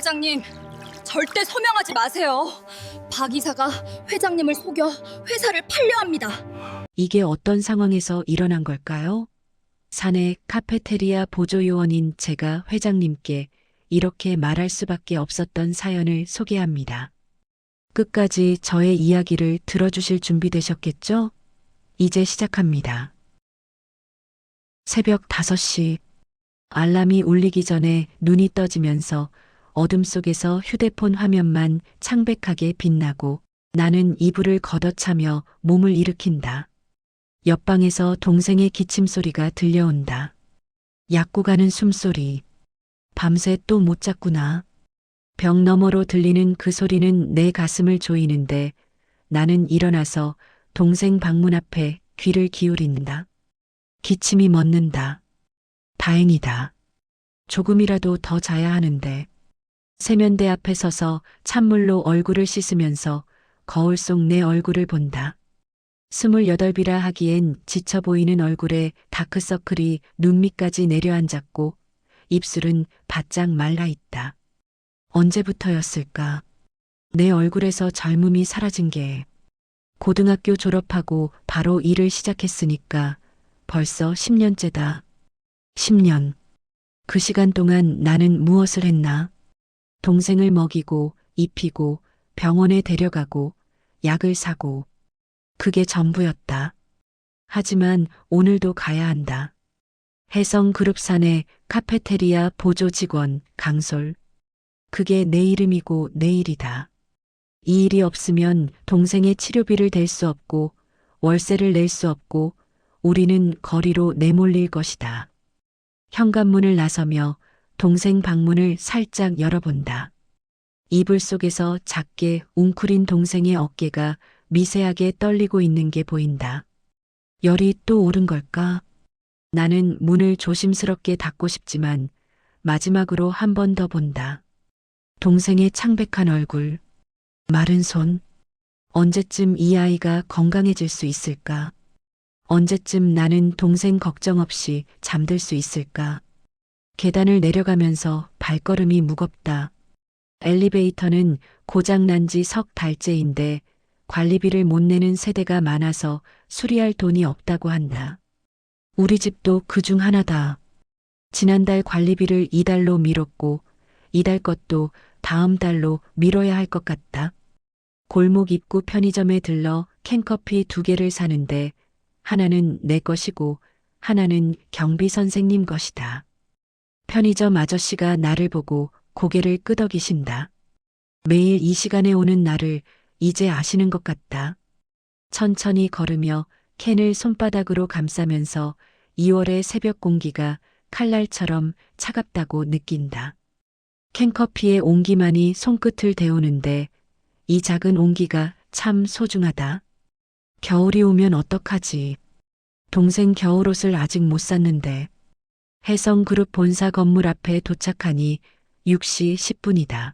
회장님, 절대 서명하지 마세요. 박 이사가 회장님을 속여 회사를 팔려 합니다. 이게 어떤 상황에서 일어난 걸까요? 사내 카페테리아 보조요원인 제가 회장님께 이렇게 말할 수밖에 없었던 사연을 소개합니다. 끝까지 저의 이야기를 들어주실 준비되셨겠죠? 이제 시작합니다. 새벽 5시, 알람이 울리기 전에 눈이 떠지면서 어둠 속에서 휴대폰 화면만 창백하게 빛나고 나는 이불을 걷어차며 몸을 일으킨다. 옆방에서 동생의 기침 소리가 들려온다. 약고 가는 숨소리. 밤새 또 못 잤구나. 벽 너머로 들리는 그 소리는 내 가슴을 조이는데 나는 일어나서 동생 방문 앞에 귀를 기울인다. 기침이 멎는다. 다행이다. 조금이라도 더 자야 하는데. 세면대 앞에 서서 찬물로 얼굴을 씻으면서 거울 속 내 얼굴을 본다. 28이라 하기엔 지쳐 보이는 얼굴에 다크서클이 눈 밑까지 내려앉았고 입술은 바짝 말라 있다. 언제부터였을까? 내 얼굴에서 젊음이 사라진 게. 고등학교 졸업하고 바로 일을 시작했으니까 벌써 10년째다. 10년. 그 시간 동안 나는 무엇을 했나? 동생을 먹이고 입히고 병원에 데려가고 약을 사고 그게 전부였다. 하지만 오늘도 가야 한다. 혜성그룹 사내 카페테리아 보조 직원 강솔. 그게 내 이름이고 내 일이다. 이 일이 없으면 동생의 치료비를 댈 수 없고 월세를 낼 수 없고 우리는 거리로 내몰릴 것이다. 현관문을 나서며 동생 방문을 살짝 열어본다. 이불 속에서 작게 웅크린 동생의 어깨가 미세하게 떨리고 있는 게 보인다. 열이 또 오른 걸까? 나는 문을 조심스럽게 닫고 싶지만 마지막으로 한 번 더 본다. 동생의 창백한 얼굴, 마른 손. 언제쯤 이 아이가 건강해질 수 있을까? 언제쯤 나는 동생 걱정 없이 잠들 수 있을까? 계단을 내려가면서 발걸음이 무겁다. 엘리베이터는 고장난 지 석 달째인데 관리비를 못 내는 세대가 많아서 수리할 돈이 없다고 한다. 우리 집도 그중 하나다. 지난달 관리비를 이달로 미뤘고 이달 것도 다음 달로 미뤄야 할 것 같다. 골목 입구 편의점에 들러 캔커피 2개를 사는데 하나는 내 것이고 하나는 경비 선생님 것이다. 편의점 아저씨가 나를 보고 고개를 끄덕이신다. 매일 이 시간에 오는 나를 이제 아시는 것 같다. 천천히 걸으며 캔을 손바닥으로 감싸면서 2월의 새벽 공기가 칼날처럼 차갑다고 느낀다. 캔커피의 온기만이 손끝을 데우는데 이 작은 온기가 참 소중하다. 겨울이 오면 어떡하지? 동생 겨울옷을 아직 못 샀는데. 혜성그룹 본사 건물 앞에 도착하니 6시 10분이다.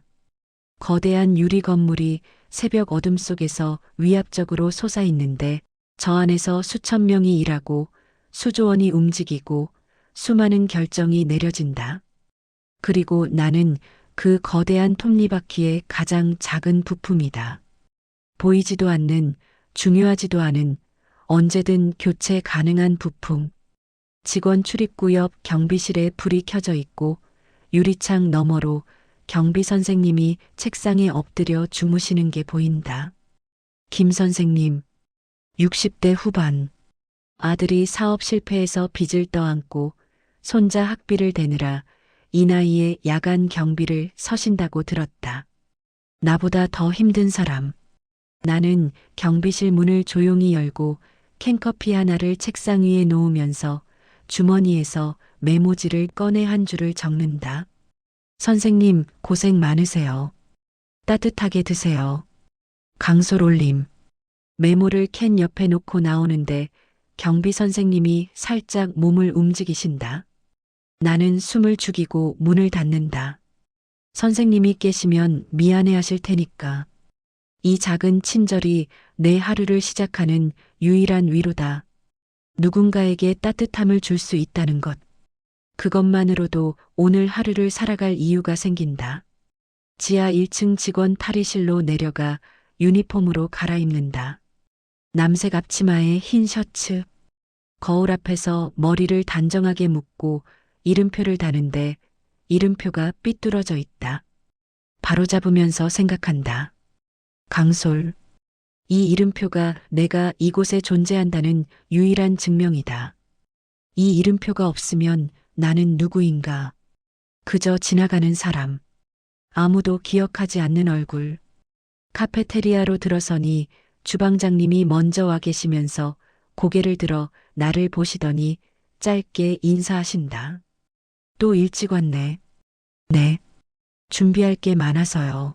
거대한 유리 건물이 새벽 어둠 속에서 위압적으로 솟아있는데 저 안에서 수천 명이 일하고 수조원이 움직이고 수많은 결정이 내려진다. 그리고 나는 그 거대한 톱니바퀴의 가장 작은 부품이다. 보이지도 않는, 중요하지도 않은, 언제든 교체 가능한 부품. 직원 출입구 옆 경비실에 불이 켜져 있고 유리창 너머로 경비 선생님이 책상에 엎드려 주무시는 게 보인다. 김 선생님, 60대 후반. 아들이 사업 실패해서 빚을 떠안고 손자 학비를 대느라 이 나이에 야간 경비를 서신다고 들었다. 나보다 더 힘든 사람. 나는 경비실 문을 조용히 열고 캔커피 하나를 책상 위에 놓으면서 주머니에서 메모지를 꺼내 한 줄을 적는다. 선생님, 고생 많으세요. 따뜻하게 드세요. 강솔 올림. 메모를 캔 옆에 놓고 나오는데 경비 선생님이 살짝 몸을 움직이신다. 나는 숨을 죽이고 문을 닫는다. 선생님이 깨시면 미안해 하실 테니까. 이 작은 친절이 내 하루를 시작하는 유일한 위로다. 누군가에게 따뜻함을 줄 수 있다는 것. 그것만으로도 오늘 하루를 살아갈 이유가 생긴다. 지하 1층 직원 탈의실로 내려가 유니폼으로 갈아입는다. 남색 앞치마에 흰 셔츠. 거울 앞에서 머리를 단정하게 묶고 이름표를 다는데 이름표가 삐뚤어져 있다. 바로잡으면서 생각한다. 강솔. 이 이름표가 내가 이곳에 존재한다는 유일한 증명이다. 이 이름표가 없으면 나는 누구인가? 그저 지나가는 사람. 아무도 기억하지 않는 얼굴. 카페테리아로 들어서니 주방장님이 먼저 와 계시면서 고개를 들어 나를 보시더니 짧게 인사하신다. 또 일찍 왔네. 네. 준비할 게 많아서요.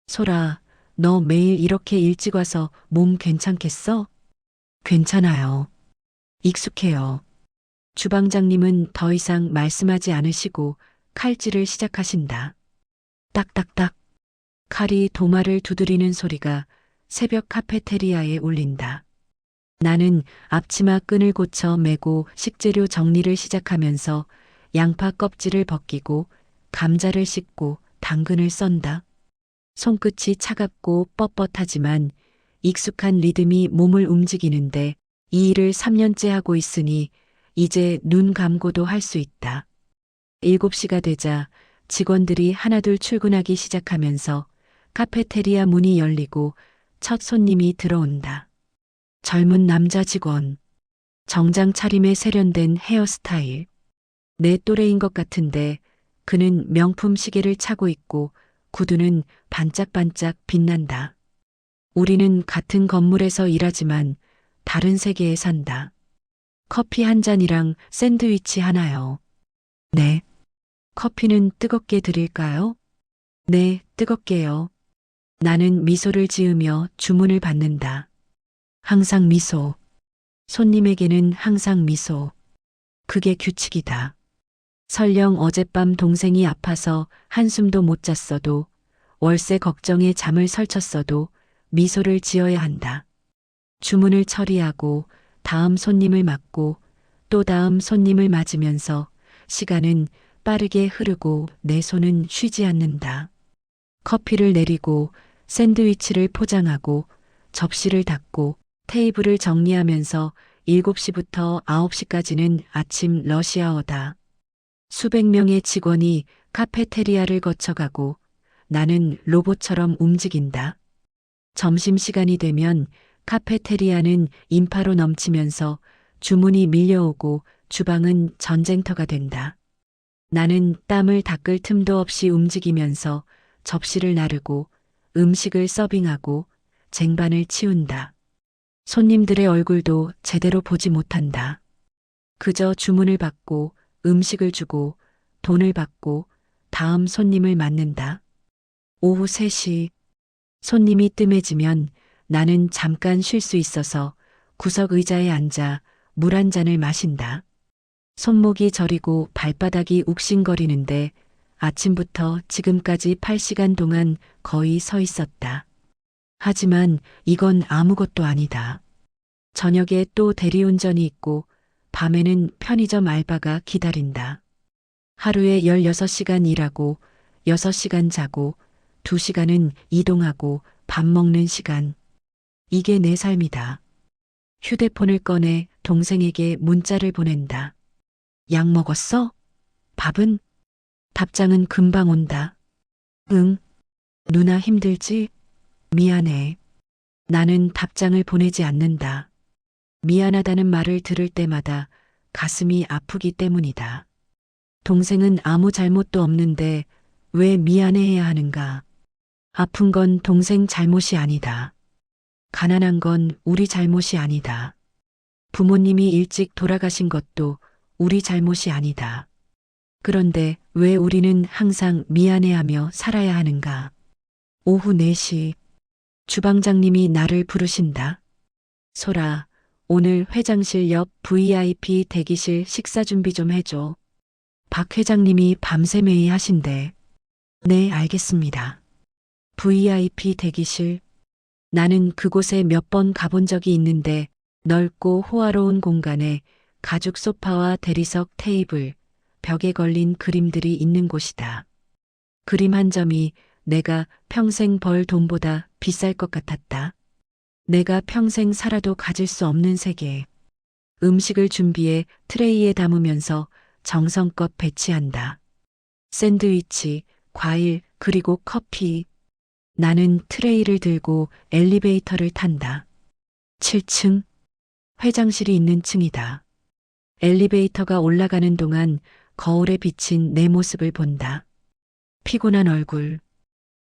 소라, 너 매일 이렇게 일찍 와서 몸 괜찮겠어? 괜찮아요. 익숙해요. 주방장님은 더 이상 말씀하지 않으시고 칼질을 시작하신다. 딱딱딱. 칼이 도마를 두드리는 소리가 새벽 카페테리아에 울린다. 나는 앞치마 끈을 고쳐 매고 식재료 정리를 시작하면서 양파 껍질을 벗기고 감자를 씻고 당근을 썬다. 손끝이 차갑고 뻣뻣하지만 익숙한 리듬이 몸을 움직이는데 이 일을 3년째 하고 있으니 이제 눈 감고도 할 수 있다. 7시가 되자 직원들이 하나둘 출근하기 시작하면서 카페테리아 문이 열리고 첫 손님이 들어온다. 젊은 남자 직원. 정장 차림에 세련된 헤어스타일. 내 또래인 것 같은데 그는 명품 시계를 차고 있고 구두는 반짝반짝 빛난다. 우리는 같은 건물에서 일하지만 다른 세계에 산다. 커피 한 잔이랑 샌드위치 하나요. 네. 커피는 뜨겁게 드릴까요? 네, 뜨겁게요. 나는 미소를 지으며 주문을 받는다. 항상 미소. 손님에게는 항상 미소. 그게 규칙이다. 설령 어젯밤 동생이 아파서 한숨도 못 잤어도 월세 걱정에 잠을 설쳤어도 미소를 지어야 한다. 주문을 처리하고 다음 손님을 맞고 또 다음 손님을 맞으면서 시간은 빠르게 흐르고 내 손은 쉬지 않는다. 커피를 내리고 샌드위치를 포장하고 접시를 닫고 테이블을 정리하면서 7시부터 9시까지는 아침 러시아어다. 수백 명의 직원이 카페테리아를 거쳐가고 나는 로봇처럼 움직인다. 점심시간이 되면 카페테리아는 인파로 넘치면서 주문이 밀려오고 주방은 전쟁터가 된다. 나는 땀을 닦을 틈도 없이 움직이면서 접시를 나르고 음식을 서빙하고 쟁반을 치운다. 손님들의 얼굴도 제대로 보지 못한다. 그저 주문을 받고 음식을 주고 돈을 받고 다음 손님을 맞는다. 오후 3시 손님이 뜸해지면 나는 잠깐 쉴 수 있어서 구석 의자에 앉아 물 한 잔을 마신다. 손목이 저리고 발바닥이 욱신거리는데 아침부터 지금까지 8시간 동안 거의 서 있었다. 하지만 이건 아무것도 아니다. 저녁에 또 대리운전이 있고 밤에는 편의점 알바가 기다린다. 하루에 16시간 일하고 6시간 자고 2시간은 이동하고 밥 먹는 시간. 이게 내 삶이다. 휴대폰을 꺼내 동생에게 문자를 보낸다. 약 먹었어? 밥은? 답장은 금방 온다. 응. 누나 힘들지? 미안해. 나는 답장을 보내지 않는다. 미안하다는 말을 들을 때마다 가슴이 아프기 때문이다. 동생은 아무 잘못도 없는데 왜 미안해해야 하는가? 아픈 건 동생 잘못이 아니다. 가난한 건 우리 잘못이 아니다. 부모님이 일찍 돌아가신 것도 우리 잘못이 아니다. 그런데 왜 우리는 항상 미안해하며 살아야 하는가? 오후 4시 주방장님이 나를 부르신다. 소라, 오늘 회장실 옆 VIP 대기실 식사 준비 좀 해줘. 박 회장님이 밤새 회의하신대. 네, 알겠습니다. VIP 대기실. 나는 그곳에 몇 번 가본 적이 있는데 넓고 호화로운 공간에 가죽 소파와 대리석 테이블, 벽에 걸린 그림들이 있는 곳이다. 그림 한 점이 내가 평생 벌 돈보다 비쌀 것 같았다. 내가 평생 살아도 가질 수 없는 세계. 음식을 준비해 트레이에 담으면서 정성껏 배치한다. 샌드위치, 과일, 그리고 커피. 나는 트레이를 들고 엘리베이터를 탄다. 7층, 회장실이 있는 층이다. 엘리베이터가 올라가는 동안 거울에 비친 내 모습을 본다. 피곤한 얼굴,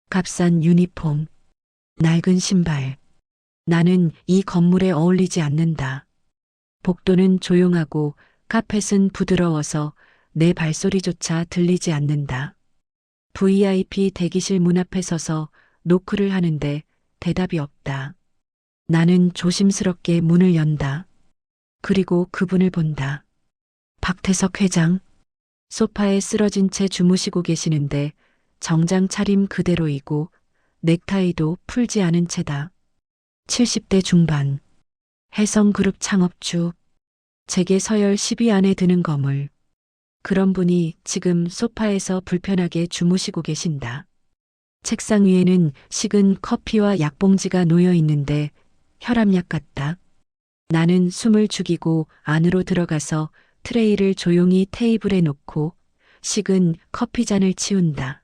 값싼 유니폼, 낡은 신발. 나는 이 건물에 어울리지 않는다. 복도는 조용하고 카펫은 부드러워서 내 발소리조차 들리지 않는다. VIP 대기실 문 앞에 서서 노크를 하는데 대답이 없다. 나는 조심스럽게 문을 연다. 그리고 그분을 본다. 박태석 회장. 소파에 쓰러진 채 주무시고 계시는데 정장 차림 그대로이고 넥타이도 풀지 않은 채다. 70대 중반. 해성그룹 창업주. 재계 서열 10위 안에 드는 거물. 그런 분이 지금 소파에서 불편하게 주무시고 계신다. 책상 위에는 식은 커피와 약봉지가 놓여 있는데 혈압약 같다. 나는 숨을 죽이고 안으로 들어가서 트레이를 조용히 테이블에 놓고 식은 커피잔을 치운다.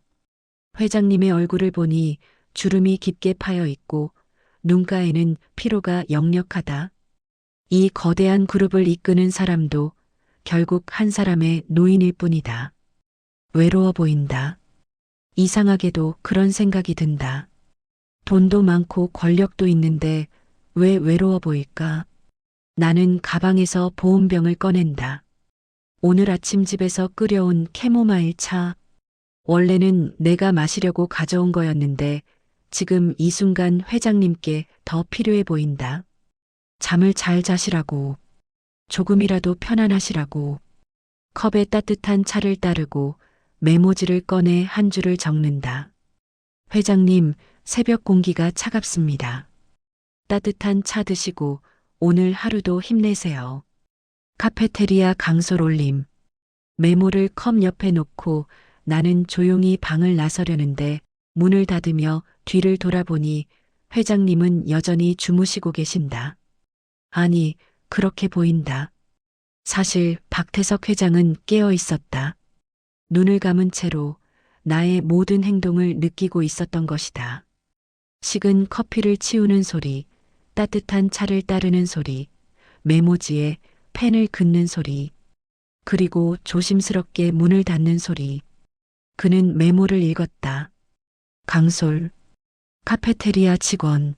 회장님의 얼굴을 보니 주름이 깊게 파여 있고 눈가에는 피로가 역력하다. 이 거대한 그룹을 이끄는 사람도 결국 한 사람의 노인일 뿐이다. 외로워 보인다. 이상하게도 그런 생각이 든다. 돈도 많고 권력도 있는데 왜 외로워 보일까? 나는 가방에서 보온병을 꺼낸다. 오늘 아침 집에서 끓여온 캐모마일 차. 원래는 내가 마시려고 가져온 거였는데 지금 이 순간 회장님께 더 필요해 보인다. 잠을 잘 자시라고. 조금이라도 편안하시라고. 컵에 따뜻한 차를 따르고 메모지를 꺼내 한 줄을 적는다. 회장님, 새벽 공기가 차갑습니다. 따뜻한 차 드시고 오늘 하루도 힘내세요. 카페테리아 강솔 올림. 메모를 컵 옆에 놓고 나는 조용히 방을 나서려는데 문을 닫으며 뒤를 돌아보니 회장님은 여전히 주무시고 계신다. 아니, 그렇게 보인다. 사실 박태석 회장은 깨어 있었다. 눈을 감은 채로 나의 모든 행동을 느끼고 있었던 것이다. 식은 커피를 치우는 소리, 따뜻한 차를 따르는 소리, 메모지에 펜을 긋는 소리, 그리고 조심스럽게 문을 닫는 소리. 그는 메모를 읽었다. 강솔, 카페테리아 직원.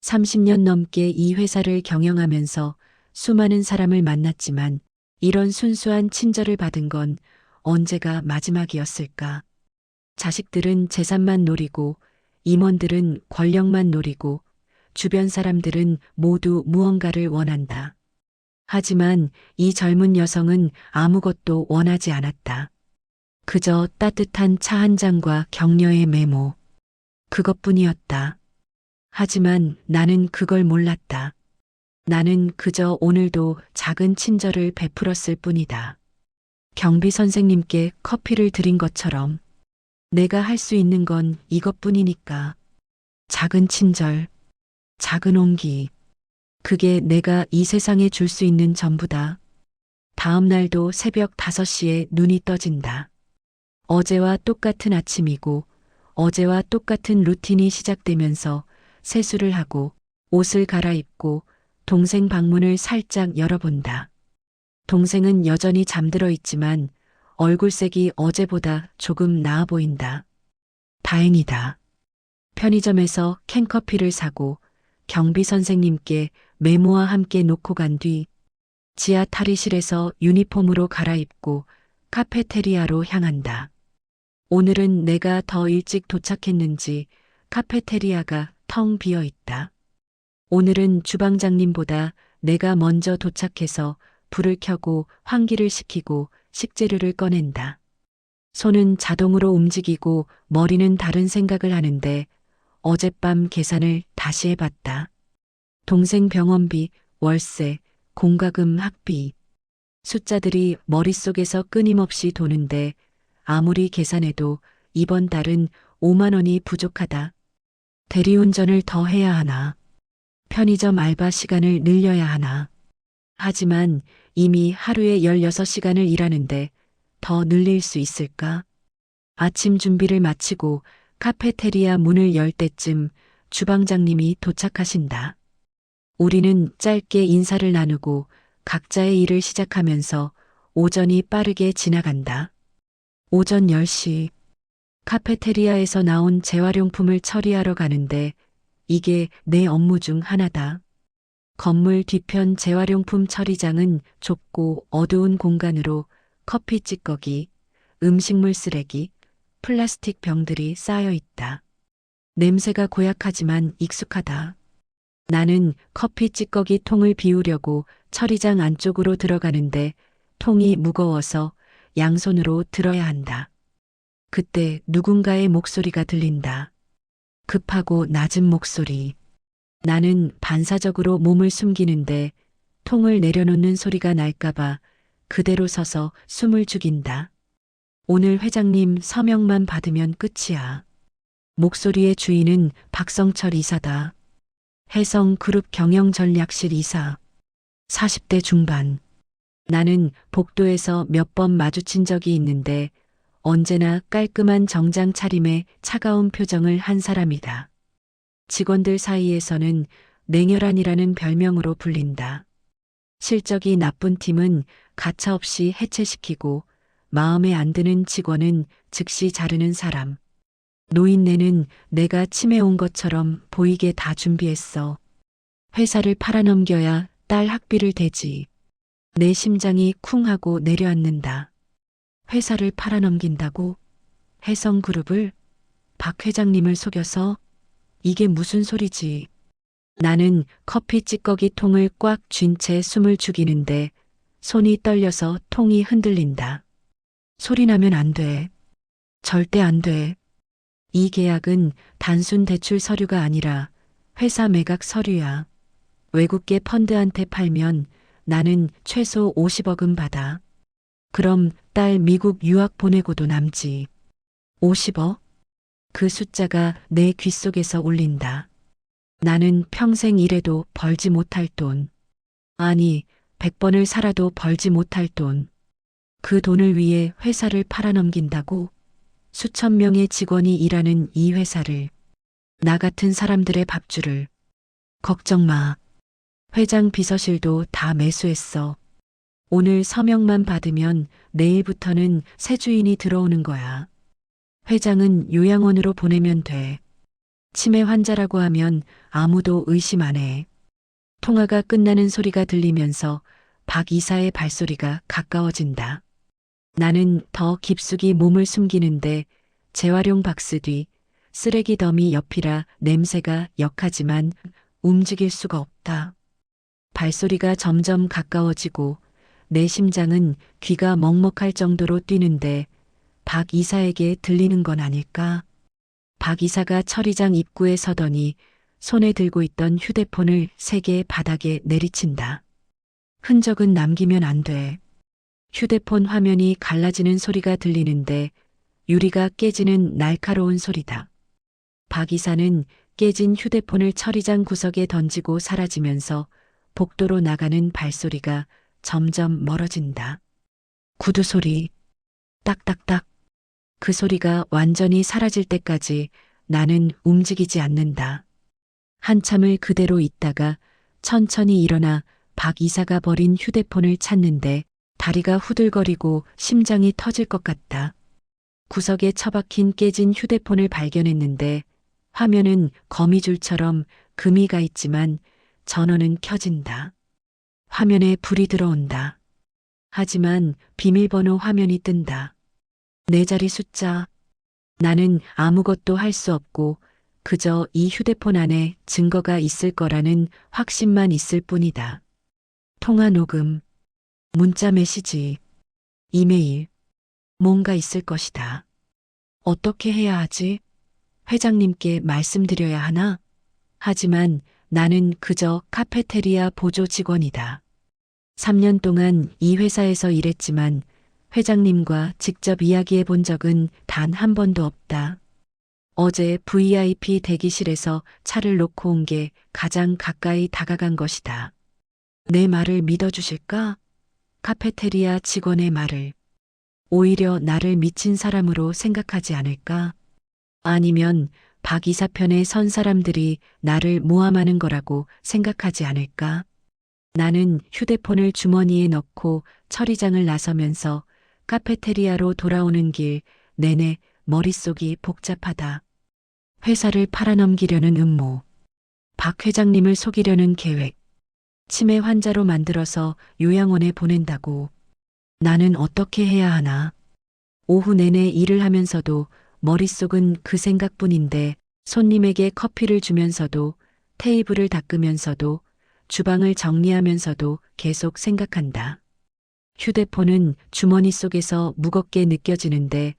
30년 넘게 이 회사를 경영하면서 수많은 사람을 만났지만 이런 순수한 친절을 받은 건 언제가 마지막이었을까? 자식들은 재산만 노리고 임원들은 권력만 노리고 주변 사람들은 모두 무언가를 원한다. 하지만 이 젊은 여성은 아무것도 원하지 않았다. 그저 따뜻한 차 한 잔과 격려의 메모. 그것뿐이었다. 하지만 나는 그걸 몰랐다. 나는 그저 오늘도 작은 친절을 베풀었을 뿐이다. 경비 선생님께 커피를 드린 것처럼 내가 할 수 있는 건 이것뿐이니까. 작은 친절, 작은 온기. 그게 내가 이 세상에 줄 수 있는 전부다. 다음 날도 새벽 5시에 눈이 떠진다. 어제와 똑같은 아침이고 어제와 똑같은 루틴이 시작되면서 세수를 하고 옷을 갈아입고 동생 방문을 살짝 열어본다. 동생은 여전히 잠들어 있지만 얼굴색이 어제보다 조금 나아 보인다. 다행이다. 편의점에서 캔커피를 사고 경비 선생님께 메모와 함께 놓고 간 뒤 지하 탈의실에서 유니폼으로 갈아입고 카페테리아로 향한다. 오늘은 내가 더 일찍 도착했는지 카페테리아가 텅 비어 있다. 오늘은 주방장님보다 내가 먼저 도착해서 불을 켜고 환기를 시키고 식재료를 꺼낸다. 손은 자동으로 움직이고 머리는 다른 생각을 하는데 어젯밤 계산을 다시 해봤다. 동생 병원비, 월세, 공과금 학비. 숫자들이 머릿속에서 끊임없이 도는데 아무리 계산해도 이번 달은 5만 원이 부족하다. 대리운전을 더 해야 하나? 편의점 알바 시간을 늘려야 하나? 하지만 이미 하루에 16시간을 일하는데 더 늘릴 수 있을까? 아침 준비를 마치고 카페테리아 문을 열 때쯤 주방장님이 도착하신다. 우리는 짧게 인사를 나누고 각자의 일을 시작하면서 오전이 빠르게 지나간다. 오전 10시 카페테리아에서 나온 재활용품을 처리하러 가는데 이게 내 업무 중 하나다. 건물 뒤편 재활용품 처리장은 좁고 어두운 공간으로 커피 찌꺼기, 음식물 쓰레기, 플라스틱 병들이 쌓여 있다. 냄새가 고약하지만 익숙하다. 나는 커피 찌꺼기 통을 비우려고 처리장 안쪽으로 들어가는데 통이 무거워서 양손으로 들어야 한다. 그때 누군가의 목소리가 들린다. 급하고 낮은 목소리. 나는 반사적으로 몸을 숨기는데 통을 내려놓는 소리가 날까봐 그대로 서서 숨을 죽인다. 오늘 회장님 서명만 받으면 끝이야. 목소리의 주인은 박성철 이사다. 해성그룹 경영전략실 이사. 40대 중반. 나는 복도에서 몇 번 마주친 적이 있는데 언제나 깔끔한 정장 차림에 차가운 표정을 한 사람이다. 직원들 사이에서는 냉혈한이라는 별명으로 불린다. 실적이 나쁜 팀은 가차없이 해체시키고 마음에 안 드는 직원은 즉시 자르는 사람. 노인네는 내가 치매 온 것처럼 보이게 다 준비했어. 회사를 팔아넘겨야 딸 학비를 대지. 내 심장이 쿵 하고 내려앉는다. 회사를 팔아넘긴다고? 해성그룹을? 박 회장님을 속여서? 이게 무슨 소리지? 나는 커피 찌꺼기 통을 꽉 쥔 채 숨을 죽이는데 손이 떨려서 통이 흔들린다. 소리 나면 안 돼. 절대 안 돼. 이 계약은 단순 대출 서류가 아니라 회사 매각 서류야. 외국계 펀드한테 팔면 나는 최소 50억은 받아. 그럼 딸 미국 유학 보내고도 남지. 50억? 그 숫자가 내 귓속에서 울린다. 나는 평생 일해도 벌지 못할 돈. 아니, 100번을 살아도 벌지 못할 돈. 그 돈을 위해 회사를 팔아넘긴다고? 수천 명의 직원이 일하는 이 회사를. 나 같은 사람들의 밥줄을. 걱정 마. 회장 비서실도 다 매수했어. 오늘 서명만 받으면 내일부터는 새 주인이 들어오는 거야. 회장은 요양원으로 보내면 돼. 치매 환자라고 하면 아무도 의심 안 해. 통화가 끝나는 소리가 들리면서 박 이사의 발소리가 가까워진다. 나는 더 깊숙이 몸을 숨기는데 재활용 박스 뒤 쓰레기 더미 옆이라 냄새가 역하지만 움직일 수가 없다. 발소리가 점점 가까워지고 내 심장은 귀가 먹먹할 정도로 뛰는데 박 이사에게 들리는 건 아닐까? 박 이사가 처리장 입구에 서더니 손에 들고 있던 휴대폰을 3개 바닥에 내리친다. 흔적은 남기면 안 돼. 휴대폰 화면이 갈라지는 소리가 들리는데 유리가 깨지는 날카로운 소리다. 박 이사는 깨진 휴대폰을 처리장 구석에 던지고 사라지면서 복도로 나가는 발소리가 점점 멀어진다. 구두 소리, 딱딱딱. 그 소리가 완전히 사라질 때까지 나는 움직이지 않는다. 한참을 그대로 있다가 천천히 일어나 박 이사가 버린 휴대폰을 찾는데 다리가 후들거리고 심장이 터질 것 같다. 구석에 처박힌 깨진 휴대폰을 발견했는데 화면은 거미줄처럼 금이 가 있지만 전원은 켜진다. 화면에 불이 들어온다. 하지만 비밀번호 화면이 뜬다. 4자리 숫자. 나는 아무것도 할 수 없고 그저 이 휴대폰 안에 증거가 있을 거라는 확신만 있을 뿐이다. 통화 녹음, 문자 메시지, 이메일, 뭔가 있을 것이다. 어떻게 해야 하지? 회장님께 말씀드려야 하나? 하지만 나는 그저 카페테리아 보조 직원이다. 3년 동안 이 회사에서 일했지만 회장님과 직접 이야기해 본 적은 단 한 번도 없다. 어제 VIP 대기실에서 차를 놓고 온 게 가장 가까이 다가간 것이다. 내 말을 믿어주실까? 카페테리아 직원의 말을. 오히려 나를 미친 사람으로 생각하지 않을까? 아니면 박 이사 편에 선 사람들이 나를 모함하는 거라고 생각하지 않을까? 나는 휴대폰을 주머니에 넣고 처리장을 나서면서 카페테리아로 돌아오는 길 내내 머릿속이 복잡하다. 회사를 팔아넘기려는 음모, 박 회장님을 속이려는 계획, 치매 환자로 만들어서 요양원에 보낸다고. 나는 어떻게 해야 하나? 오후 내내 일을 하면서도 머릿속은 그 생각뿐인데 손님에게 커피를 주면서도 테이블을 닦으면서도 주방을 정리하면서도 계속 생각한다. 휴대폰은 주머니 속에서 무겁게 느껴지는데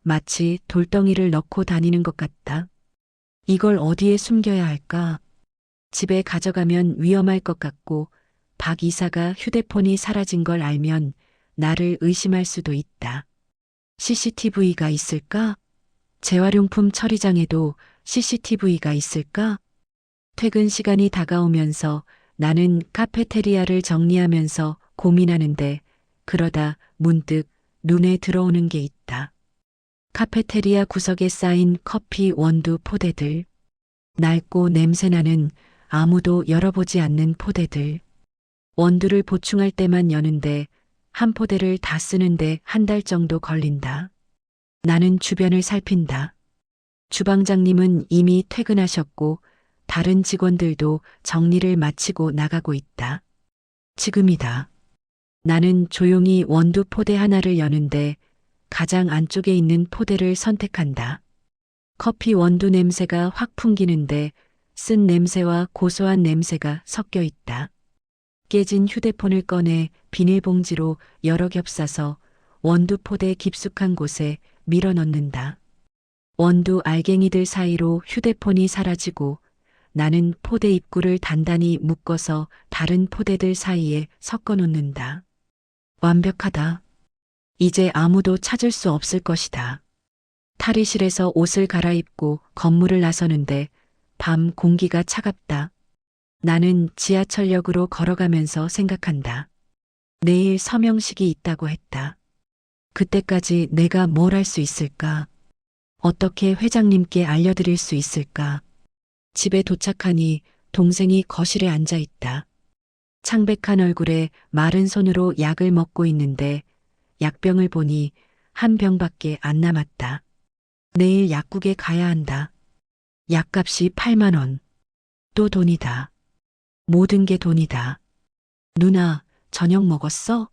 마치 돌덩이를 넣고 다니는 것 같다. 이걸 어디에 숨겨야 할까? 집에 가져가면 위험할 것 같고 박 이사가 휴대폰이 사라진 걸 알면 나를 의심할 수도 있다. CCTV가 있을까? 재활용품 처리장에도 CCTV가 있을까? 퇴근 시간이 다가오면서 나는 카페테리아를 정리하면서 고민하는데 그러다 문득 눈에 들어오는 게 있다. 카페테리아 구석에 쌓인 커피 원두 포대들. 낡고 냄새나는 아무도 열어보지 않는 포대들. 원두를 보충할 때만 여는데 한 포대를 다 쓰는데 한 달 정도 걸린다. 나는 주변을 살핀다. 주방장님은 이미 퇴근하셨고 다른 직원들도 정리를 마치고 나가고 있다. 지금이다. 나는 조용히 원두 포대 하나를 여는데 가장 안쪽에 있는 포대를 선택한다. 커피 원두 냄새가 확 풍기는데 쓴 냄새와 고소한 냄새가 섞여 있다. 깨진 휴대폰을 꺼내 비닐봉지로 여러 겹 싸서 원두 포대 깊숙한 곳에 밀어 넣는다. 원두 알갱이들 사이로 휴대폰이 사라지고 나는 포대 입구를 단단히 묶어서 다른 포대들 사이에 섞어 놓는다. 완벽하다. 이제 아무도 찾을 수 없을 것이다. 탈의실에서 옷을 갈아입고 건물을 나서는데 밤 공기가 차갑다. 나는 지하철역으로 걸어가면서 생각한다. 내일 서명식이 있다고 했다. 그때까지 내가 뭘 할 수 있을까? 어떻게 회장님께 알려드릴 수 있을까? 집에 도착하니 동생이 거실에 앉아 있다. 창백한 얼굴에 마른 손으로 약을 먹고 있는데 약병을 보니 한 병밖에 안 남았다. 내일 약국에 가야 한다. 약값이 8만 원. 또 돈이다. 모든 게 돈이다. 누나, 저녁 먹었어?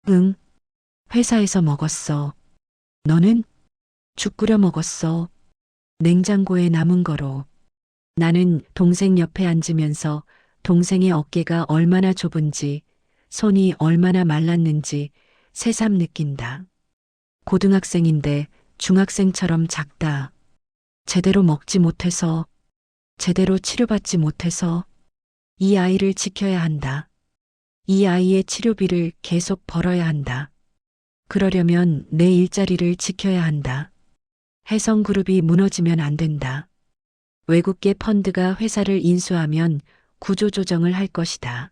응. 회사에서 먹었어. 너는? 죽 끓여 먹었어. 냉장고에 남은 거로. 나는 동생 옆에 앉으면서 동생의 어깨가 얼마나 좁은지, 손이 얼마나 말랐는지 새삼 느낀다. 고등학생인데 중학생처럼 작다. 제대로 먹지 못해서, 제대로 치료받지 못해서 이 아이를 지켜야 한다. 이 아이의 치료비를 계속 벌어야 한다. 그러려면 내 일자리를 지켜야 한다. 해성그룹이 무너지면 안 된다. 외국계 펀드가 회사를 인수하면 구조조정을 할 것이다.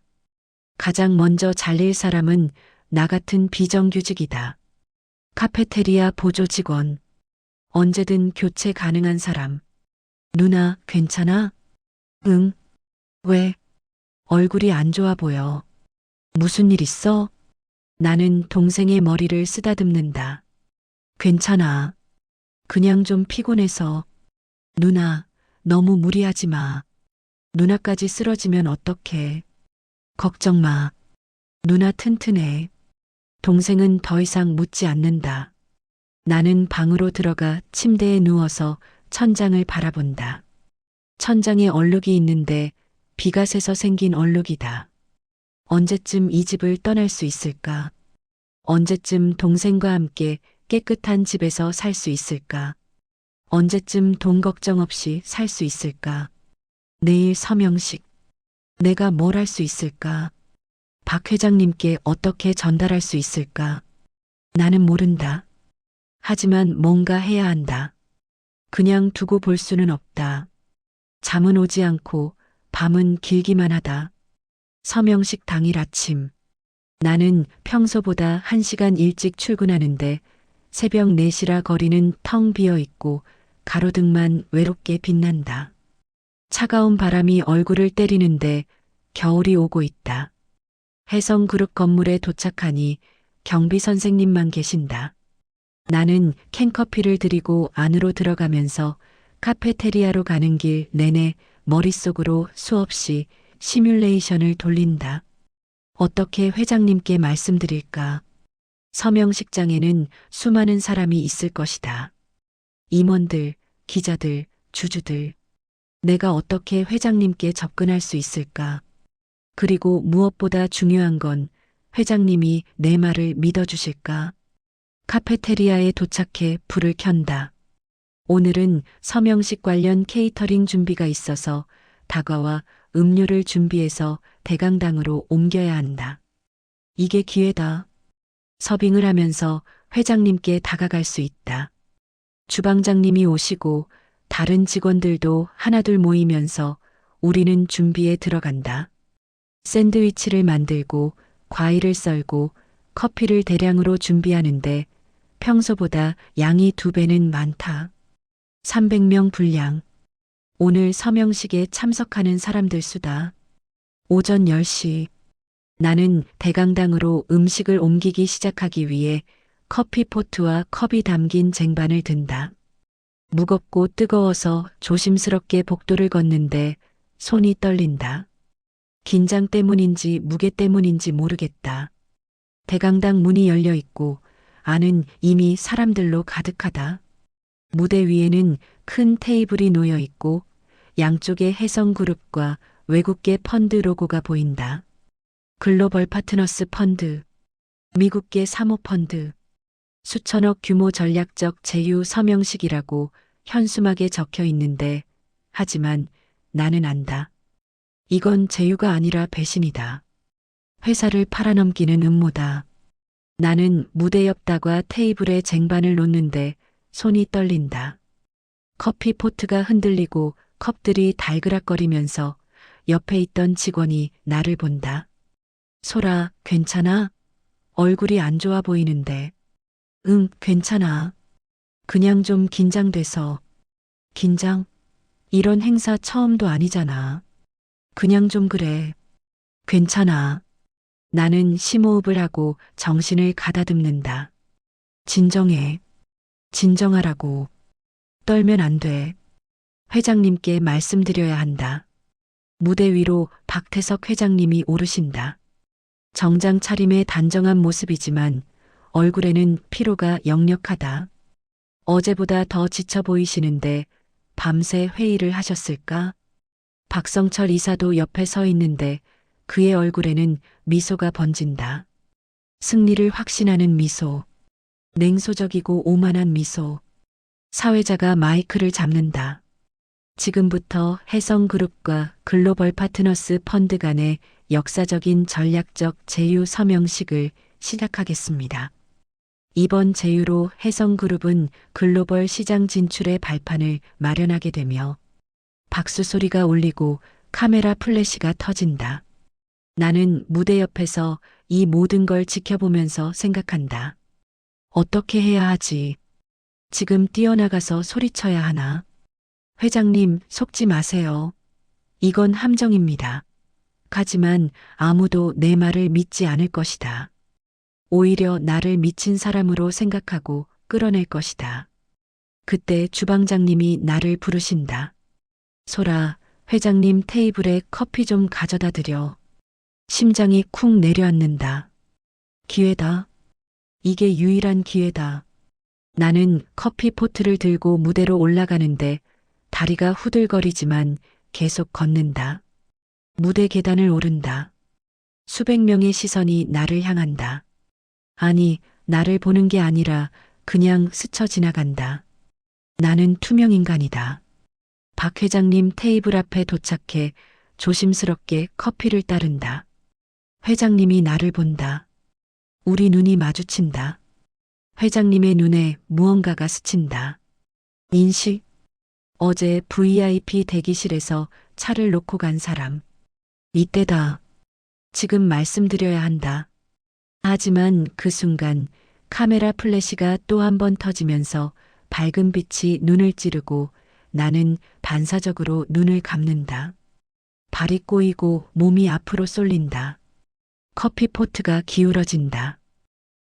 가장 먼저 잘릴 사람은 나 같은 비정규직이다. 카페테리아 보조 직원. 언제든 교체 가능한 사람. 누나, 괜찮아? 응. 왜? 얼굴이 안 좋아 보여. 무슨 일 있어? 나는 동생의 머리를 쓰다듬는다. 괜찮아. 그냥 좀 피곤해서. 누나, 너무 무리하지 마. 누나까지 쓰러지면 어떡해. 걱정 마. 누나 튼튼해. 동생은 더 이상 묻지 않는다. 나는 방으로 들어가 침대에 누워서 천장을 바라본다. 천장에 얼룩이 있는데 비가 새서 생긴 얼룩이다. 언제쯤 이 집을 떠날 수 있을까? 언제쯤 동생과 함께 깨끗한 집에서 살 수 있을까? 언제쯤 돈 걱정 없이 살 수 있을까? 내일 서명식. 내가 뭘 할 수 있을까? 박 회장님께 어떻게 전달할 수 있을까? 나는 모른다. 하지만 뭔가 해야 한다. 그냥 두고 볼 수는 없다. 잠은 오지 않고 밤은 길기만 하다. 서명식 당일 아침. 나는 평소보다 1시간 일찍 출근하는데 새벽 4시라 거리는 텅 비어 있고 가로등만 외롭게 빛난다. 차가운 바람이 얼굴을 때리는데 겨울이 오고 있다. 혜성그룹 건물에 도착하니 경비 선생님만 계신다. 나는 캔커피를 드리고 안으로 들어가면서 카페테리아로 가는 길 내내 머릿속으로 수없이 시뮬레이션을 돌린다. 어떻게 회장님께 말씀드릴까? 서명식장에는 수많은 사람이 있을 것이다. 임원들, 기자들, 주주들. 내가 어떻게 회장님께 접근할 수 있을까? 그리고 무엇보다 중요한 건 회장님이 내 말을 믿어주실까? 카페테리아에 도착해 불을 켠다. 오늘은 서명식 관련 케이터링 준비가 있어서 다과와 음료를 준비해서 대강당으로 옮겨야 한다. 이게 기회다. 서빙을 하면서 회장님께 다가갈 수 있다. 주방장님이 오시고 다른 직원들도 하나둘 모이면서 우리는 준비에 들어간다. 샌드위치를 만들고 과일을 썰고 커피를 대량으로 준비하는데 평소보다 양이 2배는 많다. 300명 분량. 오늘 서명식에 참석하는 사람들 수다. 오전 10시. 나는 대강당으로 음식을 옮기기 시작하기 위해 커피포트와 컵이 담긴 쟁반을 든다. 무겁고 뜨거워서 조심스럽게 복도를 걷는데 손이 떨린다. 긴장 때문인지 무게 때문인지 모르겠다. 대강당 문이 열려 있고 안은 이미 사람들로 가득하다. 무대 위에는 큰 테이블이 놓여 있고 양쪽에 혜성그룹과 외국계 펀드 로고가 보인다. 글로벌 파트너스 펀드, 미국계 사모펀드, 수천억 규모 전략적 제휴 서명식이라고 현수막에 적혀 있는데 하지만 나는 안다. 이건 제휴가 아니라 배신이다. 회사를 팔아넘기는 음모다. 나는 무대 옆 다과 테이블에 쟁반을 놓는데 손이 떨린다. 커피 포트가 흔들리고 컵들이 달그락거리면서 옆에 있던 직원이 나를 본다. 소라, 괜찮아? 얼굴이 안 좋아 보이는데. 응, 괜찮아. 그냥 좀 긴장돼서. 긴장? 이런 행사 처음도 아니잖아. 그냥 좀 그래. 괜찮아. 나는 심호흡을 하고 정신을 가다듬는다. 진정해. 진정하라고. 떨면 안 돼. 회장님께 말씀드려야 한다. 무대 위로 박태석 회장님이 오르신다. 정장 차림의 단정한 모습이지만 얼굴에는 피로가 역력하다. 어제보다 더 지쳐 보이시는데 밤새 회의를 하셨을까? 박성철 이사도 옆에 서 있는데 그의 얼굴에는 미소가 번진다. 승리를 확신하는 미소. 냉소적이고 오만한 미소. 사회자가 마이크를 잡는다. 지금부터 혜성그룹과 글로벌 파트너스 펀드 간의 역사적인 전략적 제휴 서명식을 시작하겠습니다. 이번 제휴로 혜성그룹은 글로벌 시장 진출의 발판을 마련하게 되며 박수 소리가 울리고 카메라 플래시가 터진다. 나는 무대 옆에서 이 모든 걸 지켜보면서 생각한다. 어떻게 해야 하지? 지금 뛰어나가서 소리쳐야 하나? 회장님, 속지 마세요. 이건 함정입니다. 하지만 아무도 내 말을 믿지 않을 것이다. 오히려 나를 미친 사람으로 생각하고 끌어낼 것이다. 그때 주방장님이 나를 부르신다. 소라, 회장님 테이블에 커피 좀 가져다 드려. 심장이 쿵 내려앉는다. 기회다. 이게 유일한 기회다. 나는 커피 포트를 들고 무대로 올라가는데 다리가 후들거리지만 계속 걷는다. 무대 계단을 오른다. 수백 명의 시선이 나를 향한다. 아니, 나를 보는 게 아니라 그냥 스쳐 지나간다. 나는 투명 인간이다. 박 회장님 테이블 앞에 도착해 조심스럽게 커피를 따른다. 회장님이 나를 본다. 우리 눈이 마주친다. 회장님의 눈에 무언가가 스친다. 인식? 어제 VIP 대기실에서 차를 놓고 간 사람. 이때다. 지금 말씀드려야 한다. 하지만 그 순간 카메라 플래시가 또 한 번 터지면서 밝은 빛이 눈을 찌르고 나는 반사적으로 눈을 감는다. 발이 꼬이고 몸이 앞으로 쏠린다. 커피 포트가 기울어진다.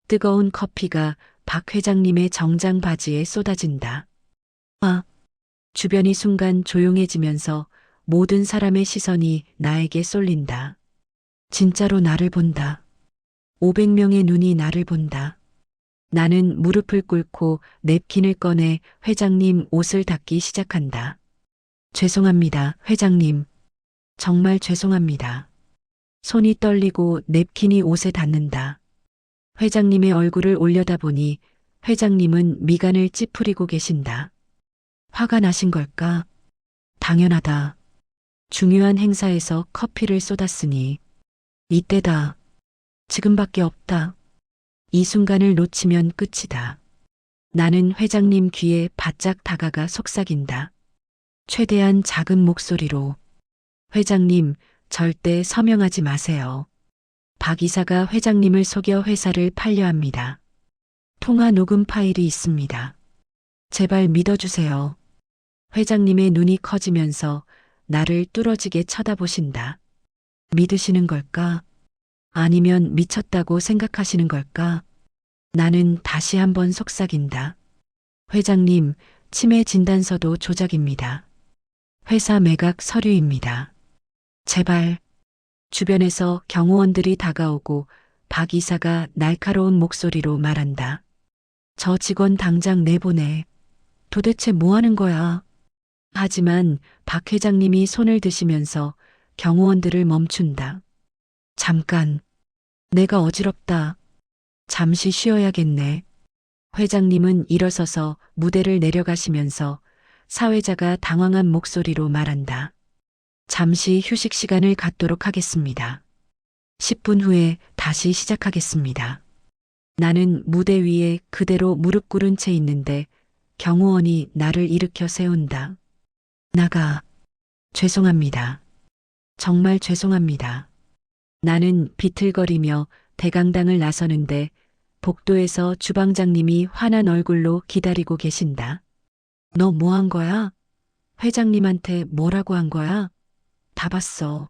뜨거운 커피가 박 회장님의 정장 바지에 쏟아진다. 아, 주변이 순간 조용해지면서 모든 사람의 시선이 나에게 쏠린다. 진짜로 나를 본다. 500명의 눈이 나를 본다. 나는 무릎을 꿇고 냅킨을 꺼내 회장님 옷을 닦기 시작한다. 죄송합니다, 회장님. 정말 죄송합니다. 손이 떨리고 냅킨이 옷에 닿는다. 회장님의 얼굴을 올려다보니 회장님은 미간을 찌푸리고 계신다. 화가 나신 걸까? 당연하다. 중요한 행사에서 커피를 쏟았으니 이때다. 지금밖에 없다. 이 순간을 놓치면 끝이다. 나는 회장님 귀에 바짝 다가가 속삭인다. 최대한 작은 목소리로. 회장님, 절대 서명하지 마세요. 박 이사가 회장님을 속여 회사를 팔려 합니다. 통화 녹음 파일이 있습니다. 제발 믿어주세요. 회장님의 눈이 커지면서 나를 뚫어지게 쳐다보신다. 믿으시는 걸까? 아니면 미쳤다고 생각하시는 걸까? 나는 다시 한번 속삭인다. 회장님, 치매 진단서도 조작입니다. 회사 매각 서류입니다. 제발. 주변에서 경호원들이 다가오고 박 이사가 날카로운 목소리로 말한다. 저 직원 당장 내보내. 도대체 뭐 하는 거야? 하지만 박 회장님이 손을 드시면서 경호원들을 멈춘다. 잠깐. 내가 어지럽다. 잠시 쉬어야겠네. 회장님은 일어서서 무대를 내려가시면서 사회자가 당황한 목소리로 말한다. 잠시 휴식 시간을 갖도록 하겠습니다. 10분 후에 다시 시작하겠습니다. 나는 무대 위에 그대로 무릎 꿇은 채 있는데 경호원이 나를 일으켜 세운다. 나가. 죄송합니다. 정말 죄송합니다. 나는 비틀거리며 대강당을 나서는데 복도에서 주방장님이 화난 얼굴로 기다리고 계신다. 너 뭐 한 거야? 회장님한테 뭐라고 한 거야? 다 봤어.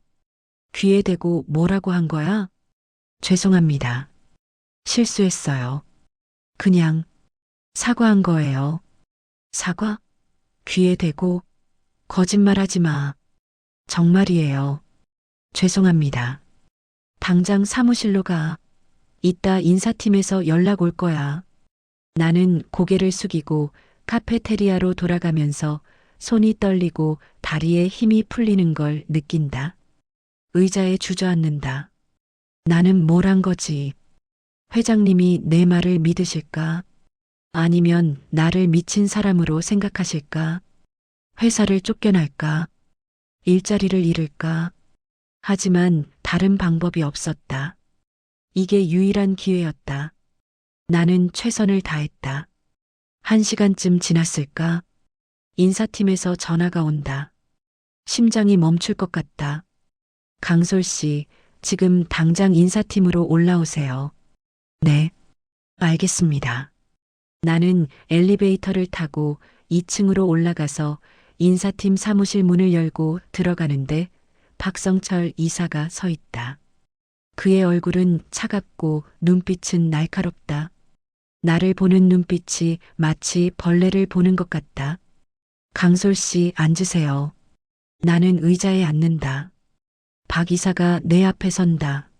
귀에 대고 뭐라고 한 거야? 죄송합니다. 실수했어요. 그냥 사과한 거예요. 사과? 귀에 대고 거짓말하지 마. 정말이에요. 죄송합니다. 당장 사무실로 가. 이따 인사팀에서 연락 올 거야. 나는 고개를 숙이고 카페테리아로 돌아가면서 손이 떨리고 다리에 힘이 풀리는 걸 느낀다. 의자에 주저앉는다. 나는 뭘 한 거지? 회장님이 내 말을 믿으실까? 아니면 나를 미친 사람으로 생각하실까? 회사를 쫓겨날까? 일자리를 잃을까? 하지만 다른 방법이 없었다. 이게 유일한 기회였다. 나는 최선을 다했다. 1시간쯤 지났을까? 인사팀에서 전화가 온다. 심장이 멈출 것 같다. 강솔 씨, 지금 당장 인사팀으로 올라오세요. 네, 알겠습니다. 나는 엘리베이터를 타고 2층으로 올라가서 인사팀 사무실 문을 열고 들어가는데 박성철 이사가 서 있다. 그의 얼굴은 차갑고 눈빛은 날카롭다. 나를 보는 눈빛이 마치 벌레를 보는 것 같다. 강솔 씨 앉으세요. 나는 의자에 앉는다. 박 이사가 내 앞에 선다.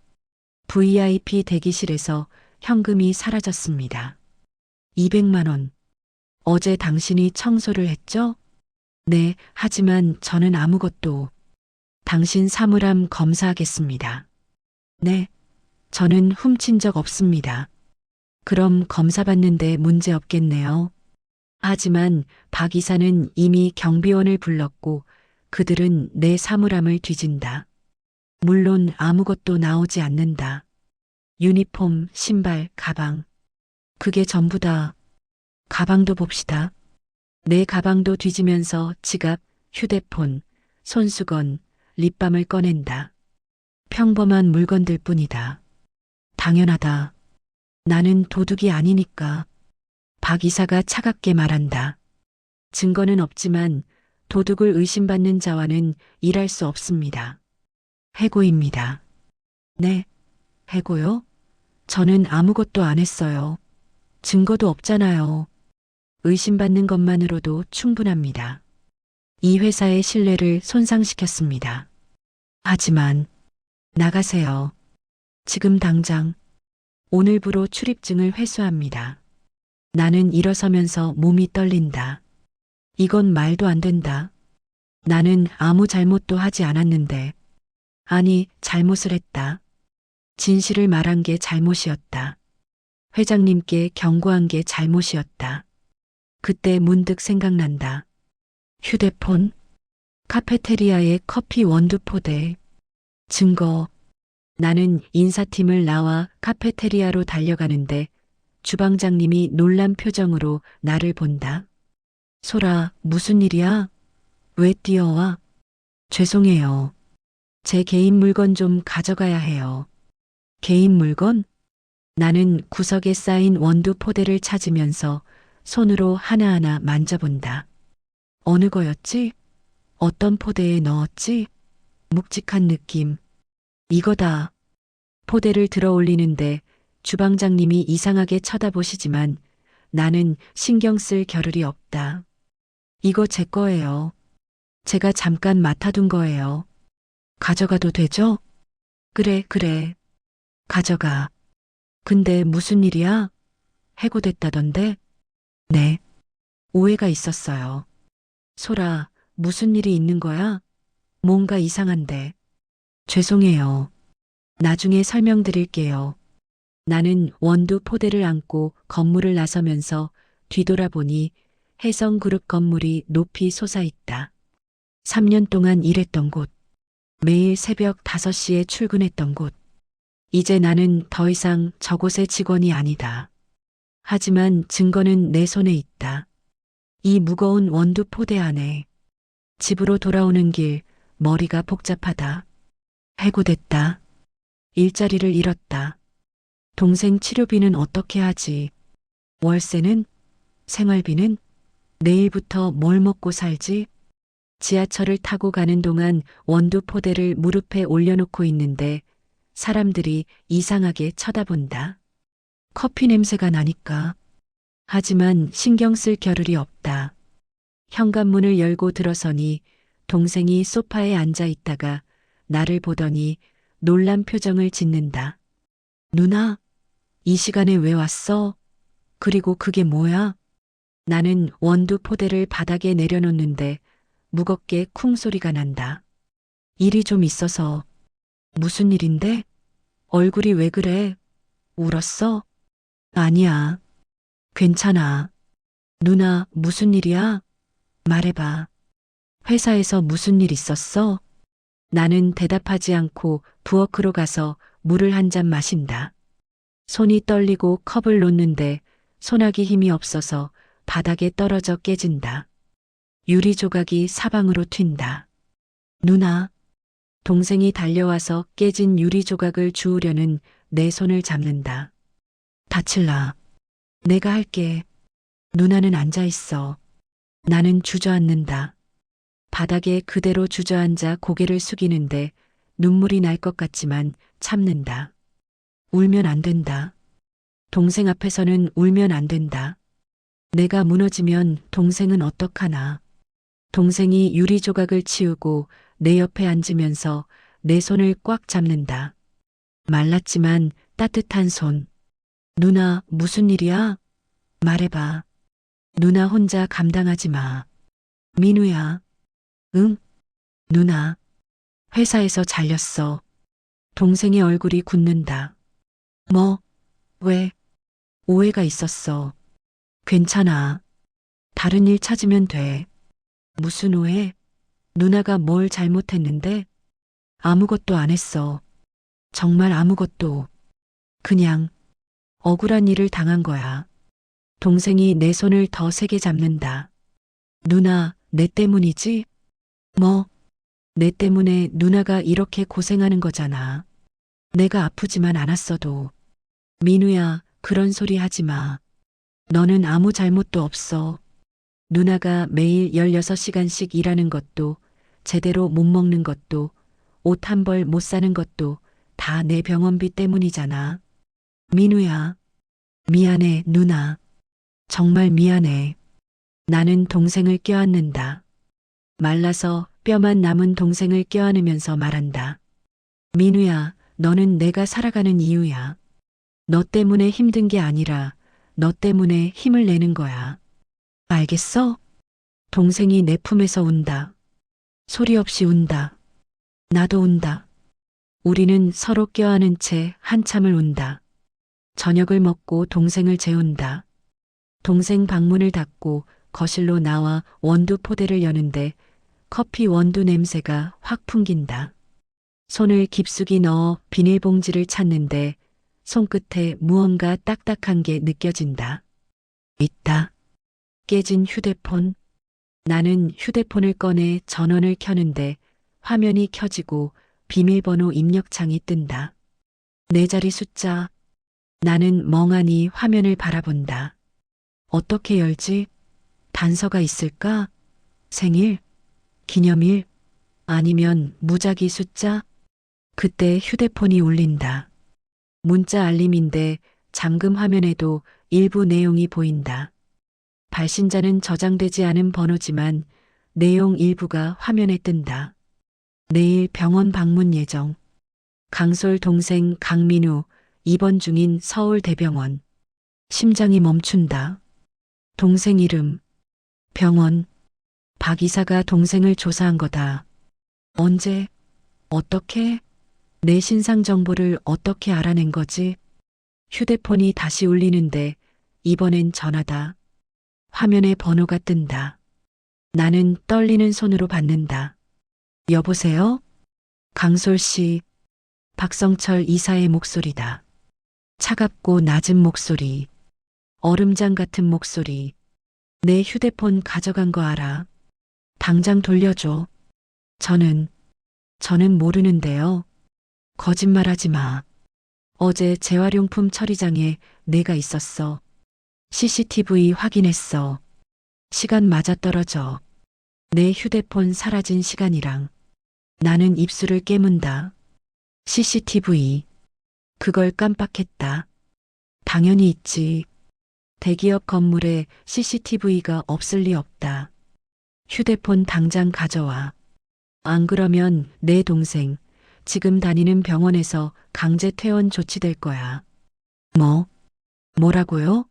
VIP 대기실에서 현금이 사라졌습니다. 200만 원. 어제 당신이 청소를 했죠? 네, 하지만 저는 아무것도. 당신 사물함 검사하겠습니다. 네, 저는 훔친 적 없습니다. 그럼 검사받는데 문제 없겠네요. 하지만 박 이사는 이미 경비원을 불렀고 그들은 내 사물함을 뒤진다. 물론 아무것도 나오지 않는다. 유니폼, 신발, 가방. 그게 전부다. 가방도 봅시다. 내 가방도 뒤지면서 지갑, 휴대폰, 손수건, 립밤을 꺼낸다. 평범한 물건들 뿐이다. 당연하다. 나는 도둑이 아니니까. 박 이사가 차갑게 말한다. 증거는 없지만 도둑을 의심받는 자와는 일할 수 없습니다. 해고입니다. 네, 해고요? 저는 아무것도 안 했어요. 증거도 없잖아요. 의심받는 것만으로도 충분합니다. 이 회사의 신뢰를 손상시켰습니다. 하지만 나가세요. 지금 당장 오늘부로 출입증을 회수합니다. 나는 일어서면서 몸이 떨린다. 이건 말도 안 된다. 나는 아무 잘못도 하지 않았는데. 아니, 잘못을 했다. 진실을 말한 게 잘못이었다. 회장님께 경고한 게 잘못이었다. 그때 문득 생각난다. 휴대폰, 카페테리아의 커피 원두 포대, 증거. 나는 인사팀을 나와 카페테리아로 달려가는데 주방장님이 놀란 표정으로 나를 본다. 소라, 무슨 일이야? 왜 뛰어와? 죄송해요. 제 개인 물건 좀 가져가야 해요. 개인 물건? 나는 구석에 쌓인 원두 포대를 찾으면서 손으로 하나하나 만져본다. 어느 거였지? 어떤 포대에 넣었지? 묵직한 느낌. 이거다. 포대를 들어 올리는데 주방장님이 이상하게 쳐다보시지만 나는 신경 쓸 겨를이 없다. 이거 제 거예요. 제가 잠깐 맡아둔 거예요. 가져가도 되죠? 그래, 그래. 가져가. 근데 무슨 일이야? 해고됐다던데? 네. 오해가 있었어요. 소라, 무슨 일이 있는 거야? 뭔가 이상한데. 죄송해요. 나중에 설명드릴게요. 나는 원두 포대를 안고 건물을 나서면서 뒤돌아보니 혜성그룹 건물이 높이 솟아있다. 3년 동안 일했던 곳. 매일 새벽 5시에 출근했던 곳. 이제 나는 더 이상 저곳의 직원이 아니다. 하지만 증거는 내 손에 있다. 이 무거운 원두 포대 안에. 집으로 돌아오는 길, 머리가 복잡하다. 해고됐다. 일자리를 잃었다. 동생 치료비는 어떻게 하지? 월세는? 생활비는? 내일부터 뭘 먹고 살지? 지하철을 타고 가는 동안 원두 포대를 무릎에 올려놓고 있는데 사람들이 이상하게 쳐다본다. 커피 냄새가 나니까. 하지만 신경 쓸 겨를이 없다. 현관문을 열고 들어서니 동생이 소파에 앉아 있다가 나를 보더니 놀란 표정을 짓는다. 누나, 이 시간에 왜 왔어? 그리고 그게 뭐야? 나는 원두 포대를 바닥에 내려놓는데 무겁게 쿵 소리가 난다. 일이 좀 있어서. 무슨 일인데? 얼굴이 왜 그래? 울었어? 아니야. 괜찮아. 누나, 무슨 일이야? 말해봐. 회사에서 무슨 일 있었어? 나는 대답하지 않고 부엌으로 가서 물을 한 잔 마신다. 손이 떨리고 컵을 놓는데 손아귀 힘이 없어서 바닥에 떨어져 깨진다. 유리 조각이 사방으로 튄다. 누나. 동생이 달려와서 깨진 유리 조각을 주우려는 내 손을 잡는다. 다칠라. 내가 할게. 누나는 앉아 있어. 나는 주저앉는다. 바닥에 그대로 주저앉아 고개를 숙이는데 눈물이 날 것 같지만 참는다. 울면 안 된다. 동생 앞에서는 울면 안 된다. 내가 무너지면 동생은 어떡하나. 동생이 유리 조각을 치우고 내 옆에 앉으면서 내 손을 꽉 잡는다. 말랐지만 따뜻한 손. 누나, 무슨 일이야? 말해봐. 누나 혼자 감당하지 마. 민우야. 응? 누나. 회사에서 잘렸어. 동생의 얼굴이 굳는다. 뭐? 왜? 오해가 있었어. 괜찮아. 다른 일 찾으면 돼. 무슨 오해? 누나가 뭘 잘못했는데? 아무것도 안 했어. 정말 아무것도. 그냥 억울한 일을 당한 거야. 동생이 내 손을 더 세게 잡는다. 누나, 내 때문이지? 뭐, 내 때문에 누나가 이렇게 고생하는 거잖아. 내가 아프지만 않았어도. 민우야, 그런 소리 하지 마. 너는 아무 잘못도 없어. 누나가 매일 16시간씩 일하는 것도, 제대로 못 먹는 것도, 옷 한 벌 못 사는 것도 다 내 병원비 때문이잖아. 민우야, 미안해, 누나. 정말 미안해. 나는 동생을 껴안는다. 말라서 뼈만 남은 동생을 껴안으면서 말한다. 민우야, 너는 내가 살아가는 이유야. 너 때문에 힘든 게 아니라 너 때문에 힘을 내는 거야. 알겠어? 동생이 내 품에서 운다. 소리 없이 운다. 나도 운다. 우리는 서로 껴안은 채 한참을 운다. 저녁을 먹고 동생을 재운다. 동생 방문을 닫고 거실로 나와 원두 포대를 여는데 커피 원두 냄새가 확 풍긴다. 손을 깊숙이 넣어 비닐봉지를 찾는데 손끝에 무언가 딱딱한 게 느껴진다. 있다. 깨진 휴대폰. 나는 휴대폰을 꺼내 전원을 켜는데 화면이 켜지고 비밀번호 입력창이 뜬다. 네 자리 숫자. 나는 멍하니 화면을 바라본다. 어떻게 열지? 단서가 있을까? 생일? 기념일? 아니면 무작위 숫자? 그때 휴대폰이 울린다. 문자 알림인데 잠금 화면에도 일부 내용이 보인다. 발신자는 저장되지 않은 번호지만 내용 일부가 화면에 뜬다. 내일 병원 방문 예정. 강솔 동생 강민우 입원 중인 서울대병원. 심장이 멈춘다. 동생 이름. 병원. 박 이사가 동생을 조사한 거다. 언제? 어떻게? 내 신상 정보를 어떻게 알아낸 거지? 휴대폰이 다시 울리는데 이번엔 전화다. 화면에 번호가 뜬다. 나는 떨리는 손으로 받는다. 여보세요? 강솔 씨. 박성철 이사의 목소리다. 차갑고 낮은 목소리. 얼음장 같은 목소리. 내 휴대폰 가져간 거 알아? 당장 돌려줘. 저는 모르는데요. 거짓말하지 마. 어제 재활용품 처리장에 내가 있었어. CCTV 확인했어. 시간 맞아떨어져. 내 휴대폰 사라진 시간이랑. 나는 입술을 깨문다. CCTV. 그걸 깜빡했다. 당연히 있지. 대기업 건물에 CCTV가 없을 리 없다. 휴대폰 당장 가져와. 안 그러면 내 동생 지금 다니는 병원에서 강제 퇴원 조치될 거야. 뭐라고요?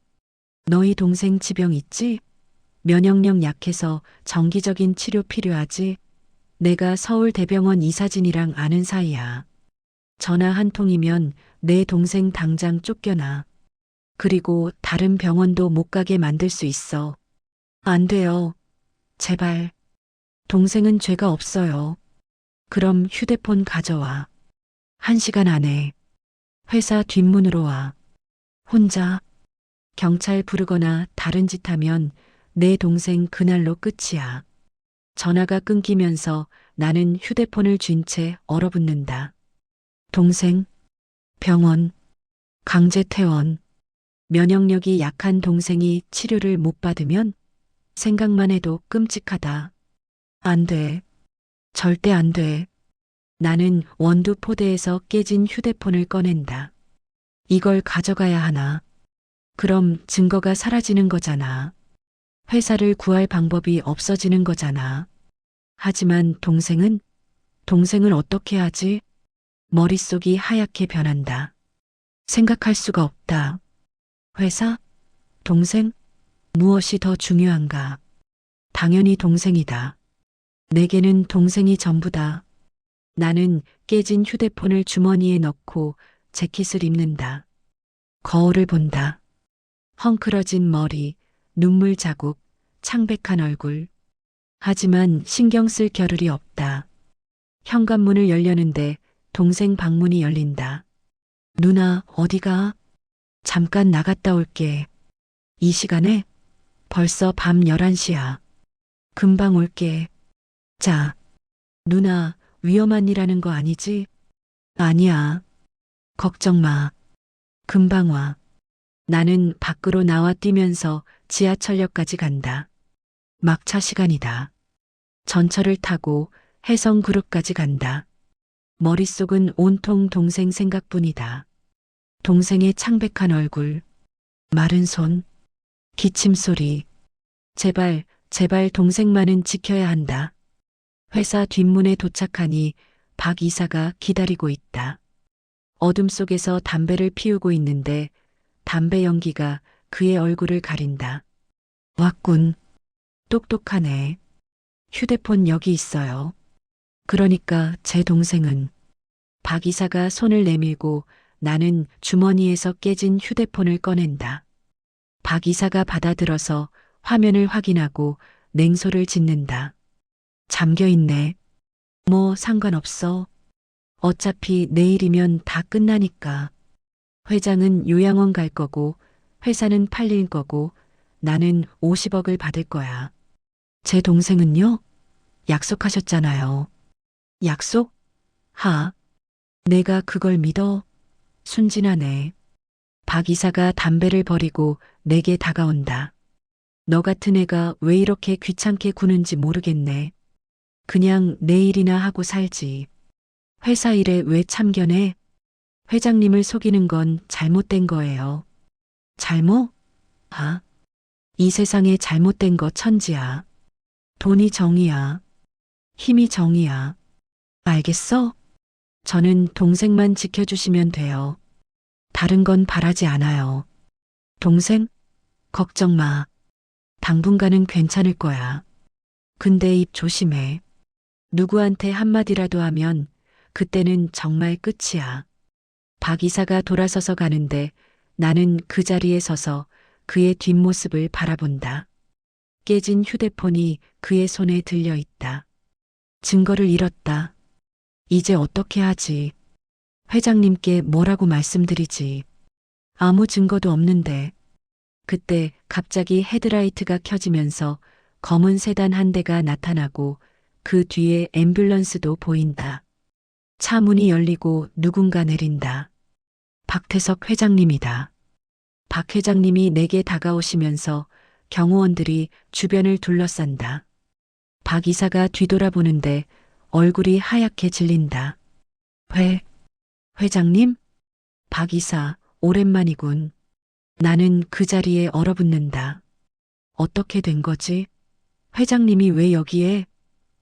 너희 동생 지병 있지? 면역력 약해서 정기적인 치료 필요하지? 내가 서울대병원 이사진이랑 아는 사이야. 전화 한 통이면 내 동생 당장 쫓겨나. 그리고 다른 병원도 못 가게 만들 수 있어. 안 돼요. 제발. 동생은 죄가 없어요. 그럼 휴대폰 가져와. 1시간 안에. 회사 뒷문으로 와. 혼자. 경찰 부르거나 다른 짓 하면 내 동생 그날로 끝이야. 전화가 끊기면서 나는 휴대폰을 쥔 채 얼어붙는다. 동생, 병원, 강제 퇴원, 면역력이 약한 동생이 치료를 못 받으면 생각만 해도 끔찍하다. 안 돼. 절대 안 돼. 나는 원두 포대에서 깨진 휴대폰을 꺼낸다. 이걸 가져가야 하나. 그럼 증거가 사라지는 거잖아. 회사를 구할 방법이 없어지는 거잖아. 하지만 동생을 어떻게 하지? 머릿속이 하얗게 변한다. 생각할 수가 없다. 회사? 동생? 무엇이 더 중요한가? 당연히 동생이다. 내게는 동생이 전부다. 나는 깨진 휴대폰을 주머니에 넣고 재킷을 입는다. 거울을 본다. 헝클어진 머리, 눈물 자국, 창백한 얼굴. 하지만 신경 쓸 겨를이 없다. 현관문을 열려는데 동생 방문이 열린다. 누나, 어디가? 잠깐 나갔다 올게. 이 시간에? 벌써 밤 11시야. 금방 올게. 자, 누나, 위험한 일 하는 거 아니지? 아니야. 걱정 마. 금방 와. 나는 밖으로 나와 뛰면서 지하철역까지 간다. 막차 시간이다. 전철을 타고 해성그룹까지 간다. 머릿속은 온통 동생 생각뿐이다. 동생의 창백한 얼굴, 마른 손, 기침 소리. 제발, 제발 동생만은 지켜야 한다. 회사 뒷문에 도착하니 박 이사가 기다리고 있다. 어둠 속에서 담배를 피우고 있는데 담배 연기가 그의 얼굴을 가린다. 왔군. 똑똑하네. 휴대폰 여기 있어요. 그러니까 제 동생은. 박 이사가 손을 내밀고 나는 주머니에서 깨진 휴대폰을 꺼낸다. 박 이사가 받아들어서 화면을 확인하고 냉소를 짓는다. 잠겨 있네. 뭐 상관없어. 어차피 내일이면 다 끝나니까. 회장은 요양원 갈 거고 회사는 팔릴 거고 나는 50억을 받을 거야. 제 동생은요? 약속하셨잖아요. 약속? 하. 내가 그걸 믿어? 순진하네. 박 이사가 담배를 버리고 내게 다가온다. 너 같은 애가 왜 이렇게 귀찮게 구는지 모르겠네. 그냥 내일이나 하고 살지. 회사 일에 왜 참견해? 회장님을 속이는 건 잘못된 거예요. 잘못? 아, 이 세상에 잘못된 거 천지야. 돈이 정이야. 힘이 정이야. 알겠어? 저는 동생만 지켜주시면 돼요. 다른 건 바라지 않아요. 동생? 걱정 마. 당분간은 괜찮을 거야. 근데 입 조심해. 누구한테 한마디라도 하면 그때는 정말 끝이야. 박 이사가 돌아서서 가는데 나는 그 자리에 서서 그의 뒷모습을 바라본다. 깨진 휴대폰이 그의 손에 들려 있다. 증거를 잃었다. 이제 어떻게 하지? 회장님께 뭐라고 말씀드리지? 아무 증거도 없는데. 그때 갑자기 헤드라이트가 켜지면서 검은 세단 한 대가 나타나고 그 뒤에 앰뷸런스도 보인다. 차 문이 열리고 누군가 내린다. 박태석 회장님이다. 박 회장님이 내게 다가오시면서 경호원들이 주변을 둘러싼다. 박 이사가 뒤돌아보는데 얼굴이 하얗게 질린다. 회장님? 박 이사, 오랜만이군. 나는 그 자리에 얼어붙는다. 어떻게 된 거지? 회장님이 왜 여기에?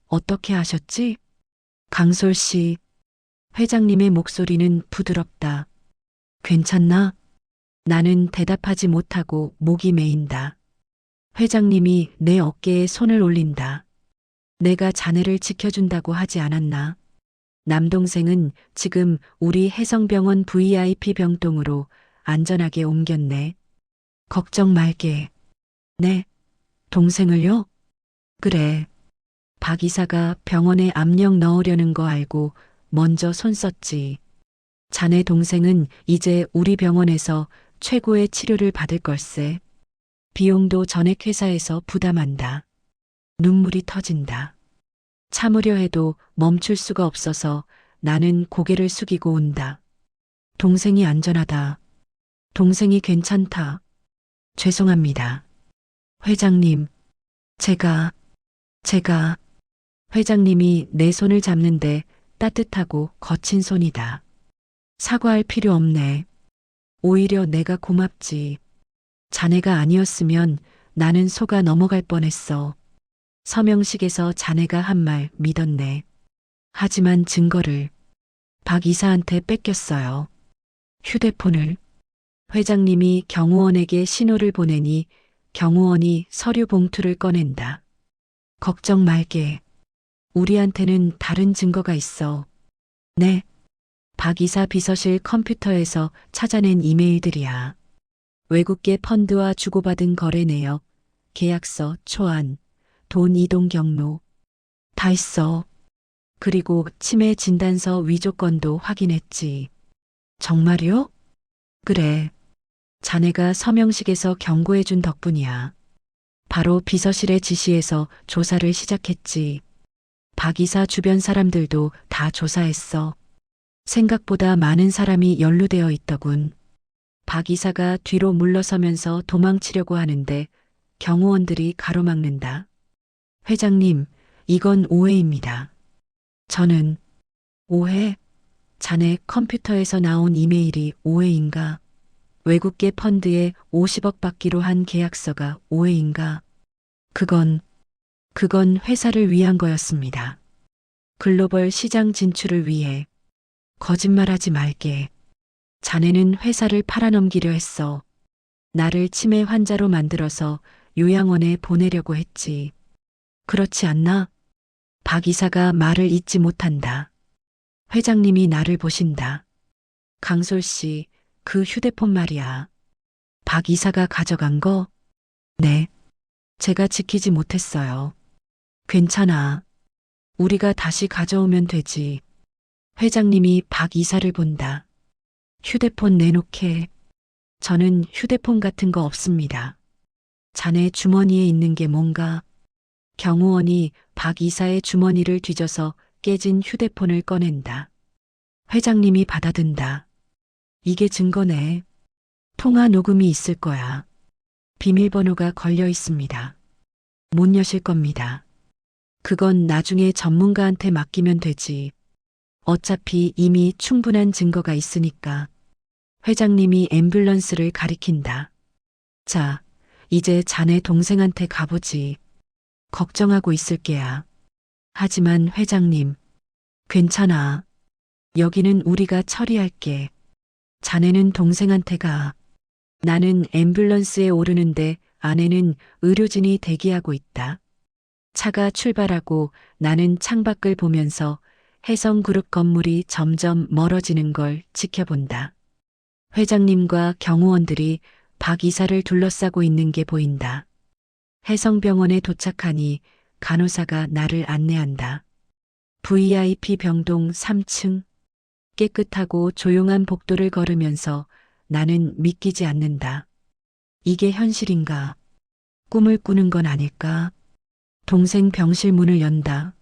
어떻게 하셨지? 강솔 씨, 회장님의 목소리는 부드럽다. 괜찮나? 나는 대답하지 못하고 목이 메인다. 회장님이 내 어깨에 손을 올린다. 내가 자네를 지켜준다고 하지 않았나? 남동생은 지금 우리 해성병원 VIP 병동으로 안전하게 옮겼네. 걱정 말게. 네, 동생을요? 그래. 박 이사가 병원에 압력 넣으려는 거 알고 먼저 손 썼지. 자네 동생은 이제 우리 병원에서 최고의 치료를 받을 걸세. 비용도 전액 회사에서 부담한다. 눈물이 터진다. 참으려 해도 멈출 수가 없어서 나는 고개를 숙이고 온다. 동생이 안전하다. 동생이 괜찮다. 죄송합니다. 회장님, 제가 회장님이 내 손을 잡는데 따뜻하고 거친 손이다. 사과할 필요 없네. 오히려 내가 고맙지. 자네가 아니었으면 나는 속아 넘어갈 뻔했어. 서명식에서 자네가 한 말 믿었네. 하지만 증거를 박 이사한테 뺏겼어요. 휴대폰을. 회장님이 경호원에게 신호를 보내니 경호원이 서류 봉투를 꺼낸다. 걱정 말게. 우리한테는 다른 증거가 있어. 네. 박 이사 비서실 컴퓨터에서 찾아낸 이메일들이야. 외국계 펀드와 주고받은 거래 내역, 계약서, 초안, 돈 이동 경로. 다 있어. 그리고 치매 진단서 위조건도 확인했지. 정말요? 그래. 자네가 서명식에서 경고해준 덕분이야. 바로 비서실의 지시에서 조사를 시작했지. 박 이사 주변 사람들도 다 조사했어. 생각보다 많은 사람이 연루되어 있더군. 박 이사가 뒤로 물러서면서 도망치려고 하는데 경호원들이 가로막는다. 회장님, 이건 오해입니다. 저는 오해? 자네 컴퓨터에서 나온 이메일이 오해인가? 외국계 펀드에 50억 받기로 한 계약서가 오해인가? 그건 회사를 위한 거였습니다. 글로벌 시장 진출을 위해. 거짓말하지 말게. 자네는 회사를 팔아넘기려 했어. 나를 치매 환자로 만들어서 요양원에 보내려고 했지. 그렇지 않나? 박 이사가 말을 잇지 못한다. 회장님이 나를 보신다. 강솔 씨, 그 휴대폰 말이야. 박 이사가 가져간 거? 네. 제가 지키지 못했어요. 괜찮아. 우리가 다시 가져오면 되지. 회장님이 박 이사를 본다. 휴대폰 내놓게. 저는 휴대폰 같은 거 없습니다. 자네 주머니에 있는 게 뭔가? 경호원이 박 이사의 주머니를 뒤져서 깨진 휴대폰을 꺼낸다. 회장님이 받아든다. 이게 증거네. 통화 녹음이 있을 거야. 비밀번호가 걸려 있습니다. 못 여실 겁니다. 그건 나중에 전문가한테 맡기면 되지. 어차피 이미 충분한 증거가 있으니까. 회장님이 앰뷸런스를 가리킨다. 자, 이제 자네 동생한테 가보지. 걱정하고 있을게야. 하지만 회장님, 괜찮아. 여기는 우리가 처리할게. 자네는 동생한테 가. 나는 앰뷸런스에 오르는데 안에는 의료진이 대기하고 있다. 차가 출발하고 나는 창밖을 보면서 혜성그룹 건물이 점점 멀어지는 걸 지켜본다. 회장님과 경호원들이 박 이사를 둘러싸고 있는 게 보인다. 혜성병원에 도착하니 간호사가 나를 안내한다. VIP 병동 3층. 깨끗하고 조용한 복도를 걸으면서 나는 믿기지 않는다. 이게 현실인가? 꿈을 꾸는 건 아닐까? 동생 병실 문을 연다.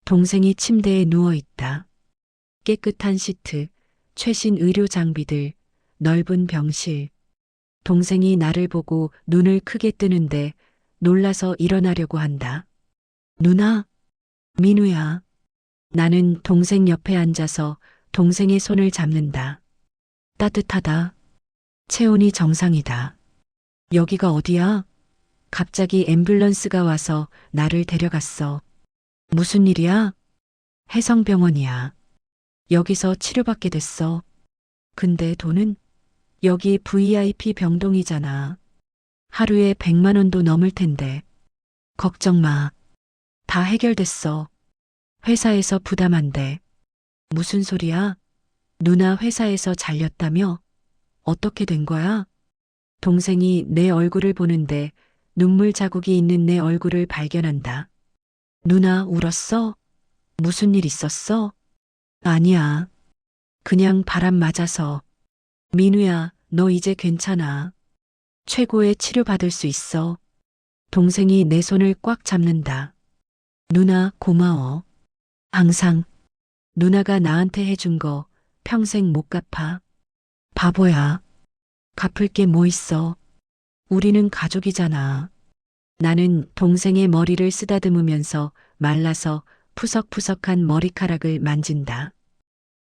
동생이 침대에 누워 있다. 깨끗한 시트, 최신 의료 장비들, 넓은 병실. 동생이 나를 보고 눈을 크게 뜨는데 놀라서 일어나려고 한다. 누나? 민우야. 나는 동생 옆에 앉아서 동생의 손을 잡는다. 따뜻하다. 체온이 정상이다. 여기가 어디야? 갑자기 앰뷸런스가 와서 나를 데려갔어. 무슨 일이야? 혜성병원이야. 여기서 치료받게 됐어. 근데 돈은? 여기 VIP 병동이잖아. 하루에 100만 원도 넘을 텐데. 걱정 마. 다 해결됐어. 회사에서 부담한대. 무슨 소리야? 누나 회사에서 잘렸다며? 어떻게 된 거야? 동생이 내 얼굴을 보는데 눈물 자국이 있는 내 얼굴을 발견한다. 누나 울었어? 무슨 일 있었어? 아니야. 그냥 바람 맞아서. 민우야, 너 이제 괜찮아. 최고의 치료받을 수 있어. 동생이 내 손을 꽉 잡는다. 누나 고마워. 항상 누나가 나한테 해준 거 평생 못 갚아. 바보야. 갚을 게 뭐 있어. 우리는 가족이잖아. 나는 동생의 머리를 쓰다듬으면서 말라서 푸석푸석한 머리카락을 만진다.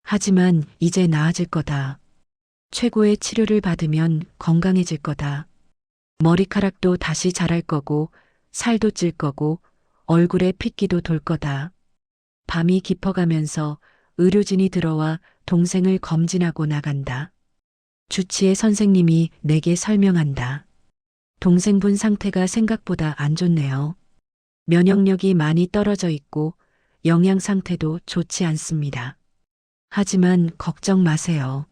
하지만 이제 나아질 거다. 최고의 치료를 받으면 건강해질 거다. 머리카락도 다시 자랄 거고, 살도 찔 거고, 얼굴에 핏기도 돌 거다. 밤이 깊어가면서 의료진이 들어와 동생을 검진하고 나간다. 주치의 선생님이 내게 설명한다. 동생분 상태가 생각보다 안 좋네요. 면역력이 많이 떨어져 있고 영양 상태도 좋지 않습니다. 하지만 걱정 마세요.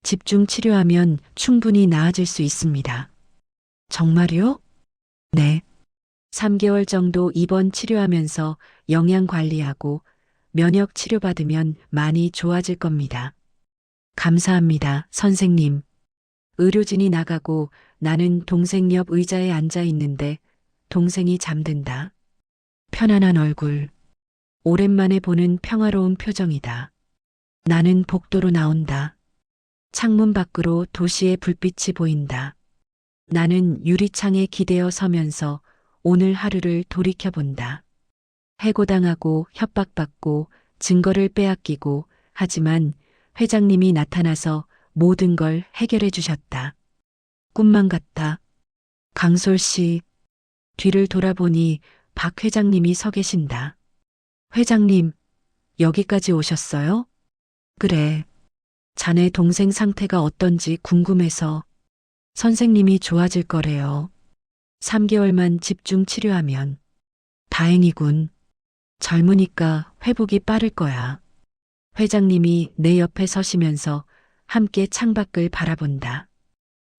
집중 치료하면 충분히 나아질 수 있습니다. 정말요? 네. 3개월 정도 입원 치료하면서 영양 관리하고 면역 치료받으면 많이 좋아질 겁니다. 감사합니다, 선생님. 의료진이 나가고 나는 동생 옆 의자에 앉아 있는데 동생이 잠든다. 편안한 얼굴. 오랜만에 보는 평화로운 표정이다. 나는 복도로 나온다. 창문 밖으로 도시의 불빛이 보인다. 나는 유리창에 기대어 서면서 오늘 하루를 돌이켜본다. 해고당하고 협박받고 증거를 빼앗기고 하지만 회장님이 나타나서 모든 걸 해결해 주셨다. 꿈만 같다. 강솔 씨, 뒤를 돌아보니 박 회장님이 서 계신다. 회장님, 여기까지 오셨어요? 그래. 자네 동생 상태가 어떤지 궁금해서. 선생님이 좋아질 거래요. 3개월만 집중 치료하면. 다행이군. 젊으니까 회복이 빠를 거야. 회장님이 내 옆에 서시면서 함께 창밖을 바라본다.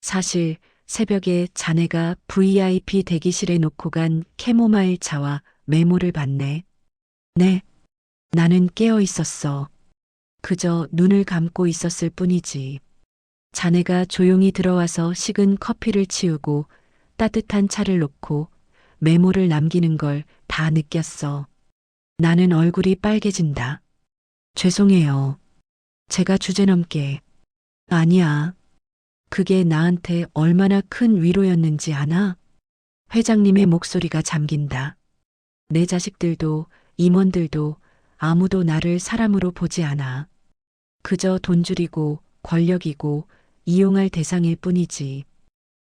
사실 새벽에 자네가 VIP 대기실에 놓고 간 캐모마일 차와 메모를 봤네. 네. 나는 깨어 있었어. 그저 눈을 감고 있었을 뿐이지. 자네가 조용히 들어와서 식은 커피를 치우고 따뜻한 차를 놓고 메모를 남기는 걸 다 느꼈어. 나는 얼굴이 빨개진다. 죄송해요. 제가 주제넘게. 아니야. 그게 나한테 얼마나 큰 위로였는지 아나? 회장님의 목소리가 잠긴다. 내 자식들도 임원들도 아무도 나를 사람으로 보지 않아. 그저 돈줄이고 권력이고 이용할 대상일 뿐이지.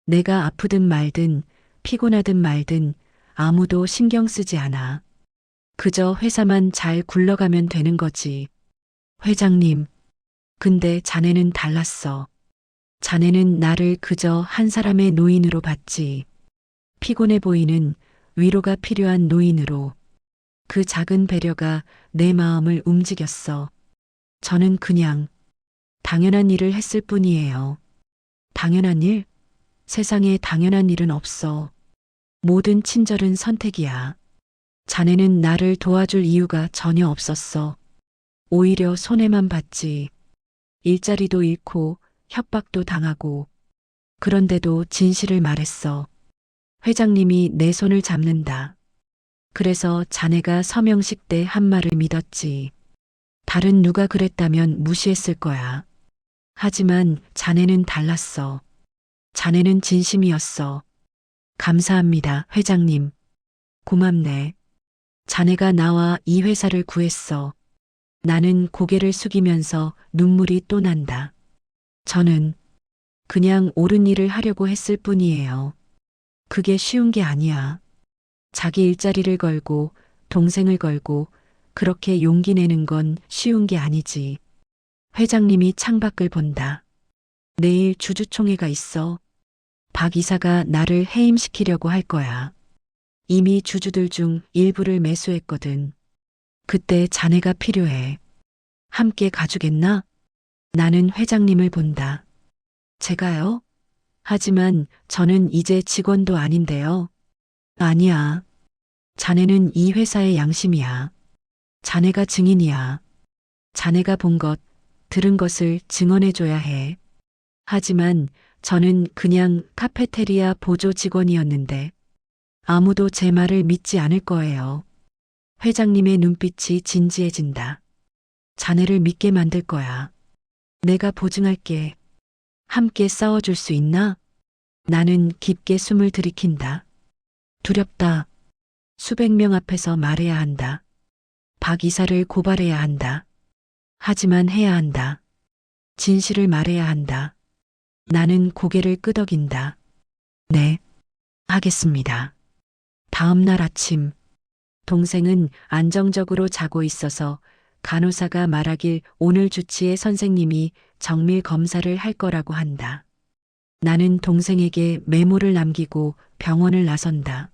내가 아프든 말든 피곤하든 말든 아무도 신경 쓰지 않아. 그저 회사만 잘 굴러가면 되는 거지. 회장님, 근데 자네는 달랐어. 자네는 나를 그저 한 사람의 노인으로 봤지. 피곤해 보이는 위로가 필요한 노인으로. 그 작은 배려가 내 마음을 움직였어. 저는 그냥 당연한 일을 했을 뿐이에요. 당연한 일? 세상에 당연한 일은 없어. 모든 친절은 선택이야. 자네는 나를 도와줄 이유가 전혀 없었어. 오히려 손해만 봤지. 일자리도 잃고 협박도 당하고. 그런데도 진실을 말했어. 회장님이 내 손을 잡는다. 그래서 자네가 서명식 때 한 말을 믿었지. 다른 누가 그랬다면 무시했을 거야. 하지만 자네는 달랐어. 자네는 진심이었어. 감사합니다, 회장님. 고맙네. 자네가 나와 이 회사를 구했어. 나는 고개를 숙이면서 눈물이 또 난다. 저는 그냥 옳은 일을 하려고 했을 뿐이에요. 그게 쉬운 게 아니야. 자기 일자리를 걸고 동생을 걸고 그렇게 용기 내는 건 쉬운 게 아니지. 회장님이 창밖을 본다. 내일 주주총회가 있어. 박 이사가 나를 해임시키려고 할 거야. 이미 주주들 중 일부를 매수했거든. 그때 자네가 필요해. 함께 가주겠나? 나는 회장님을 본다. 제가요? 하지만 저는 이제 직원도 아닌데요. 아니야. 자네는 이 회사의 양심이야. 자네가 증인이야. 자네가 본 것, 들은 것을 증언해줘야 해. 하지만 저는 그냥 카페테리아 보조 직원이었는데 아무도 제 말을 믿지 않을 거예요. 회장님의 눈빛이 진지해진다. 자네를 믿게 만들 거야. 내가 보증할게. 함께 싸워줄 수 있나? 나는 깊게 숨을 들이킨다. 두렵다. 수백 명 앞에서 말해야 한다. 박 이사를 고발해야 한다. 하지만 해야 한다. 진실을 말해야 한다. 나는 고개를 끄덕인다. 네, 하겠습니다. 다음 날 아침, 동생은 안정적으로 자고 있어서 간호사가 말하길 오늘 주치의 선생님이 정밀 검사를 할 거라고 한다. 나는 동생에게 메모를 남기고 병원을 나선다.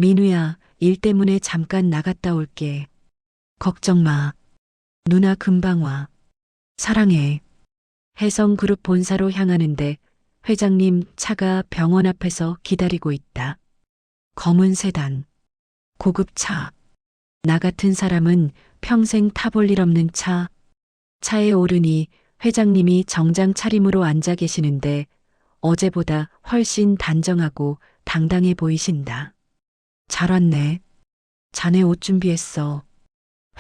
민우야, 일 때문에 잠깐 나갔다 올게. 걱정 마. 누나 금방 와. 사랑해. 혜성그룹 본사로 향하는데 회장님 차가 병원 앞에서 기다리고 있다. 검은 세단. 고급차. 나 같은 사람은 평생 타볼 일 없는 차. 차에 오르니 회장님이 정장 차림으로 앉아 계시는데 어제보다 훨씬 단정하고 당당해 보이신다. 잘 왔네. 자네 옷 준비했어.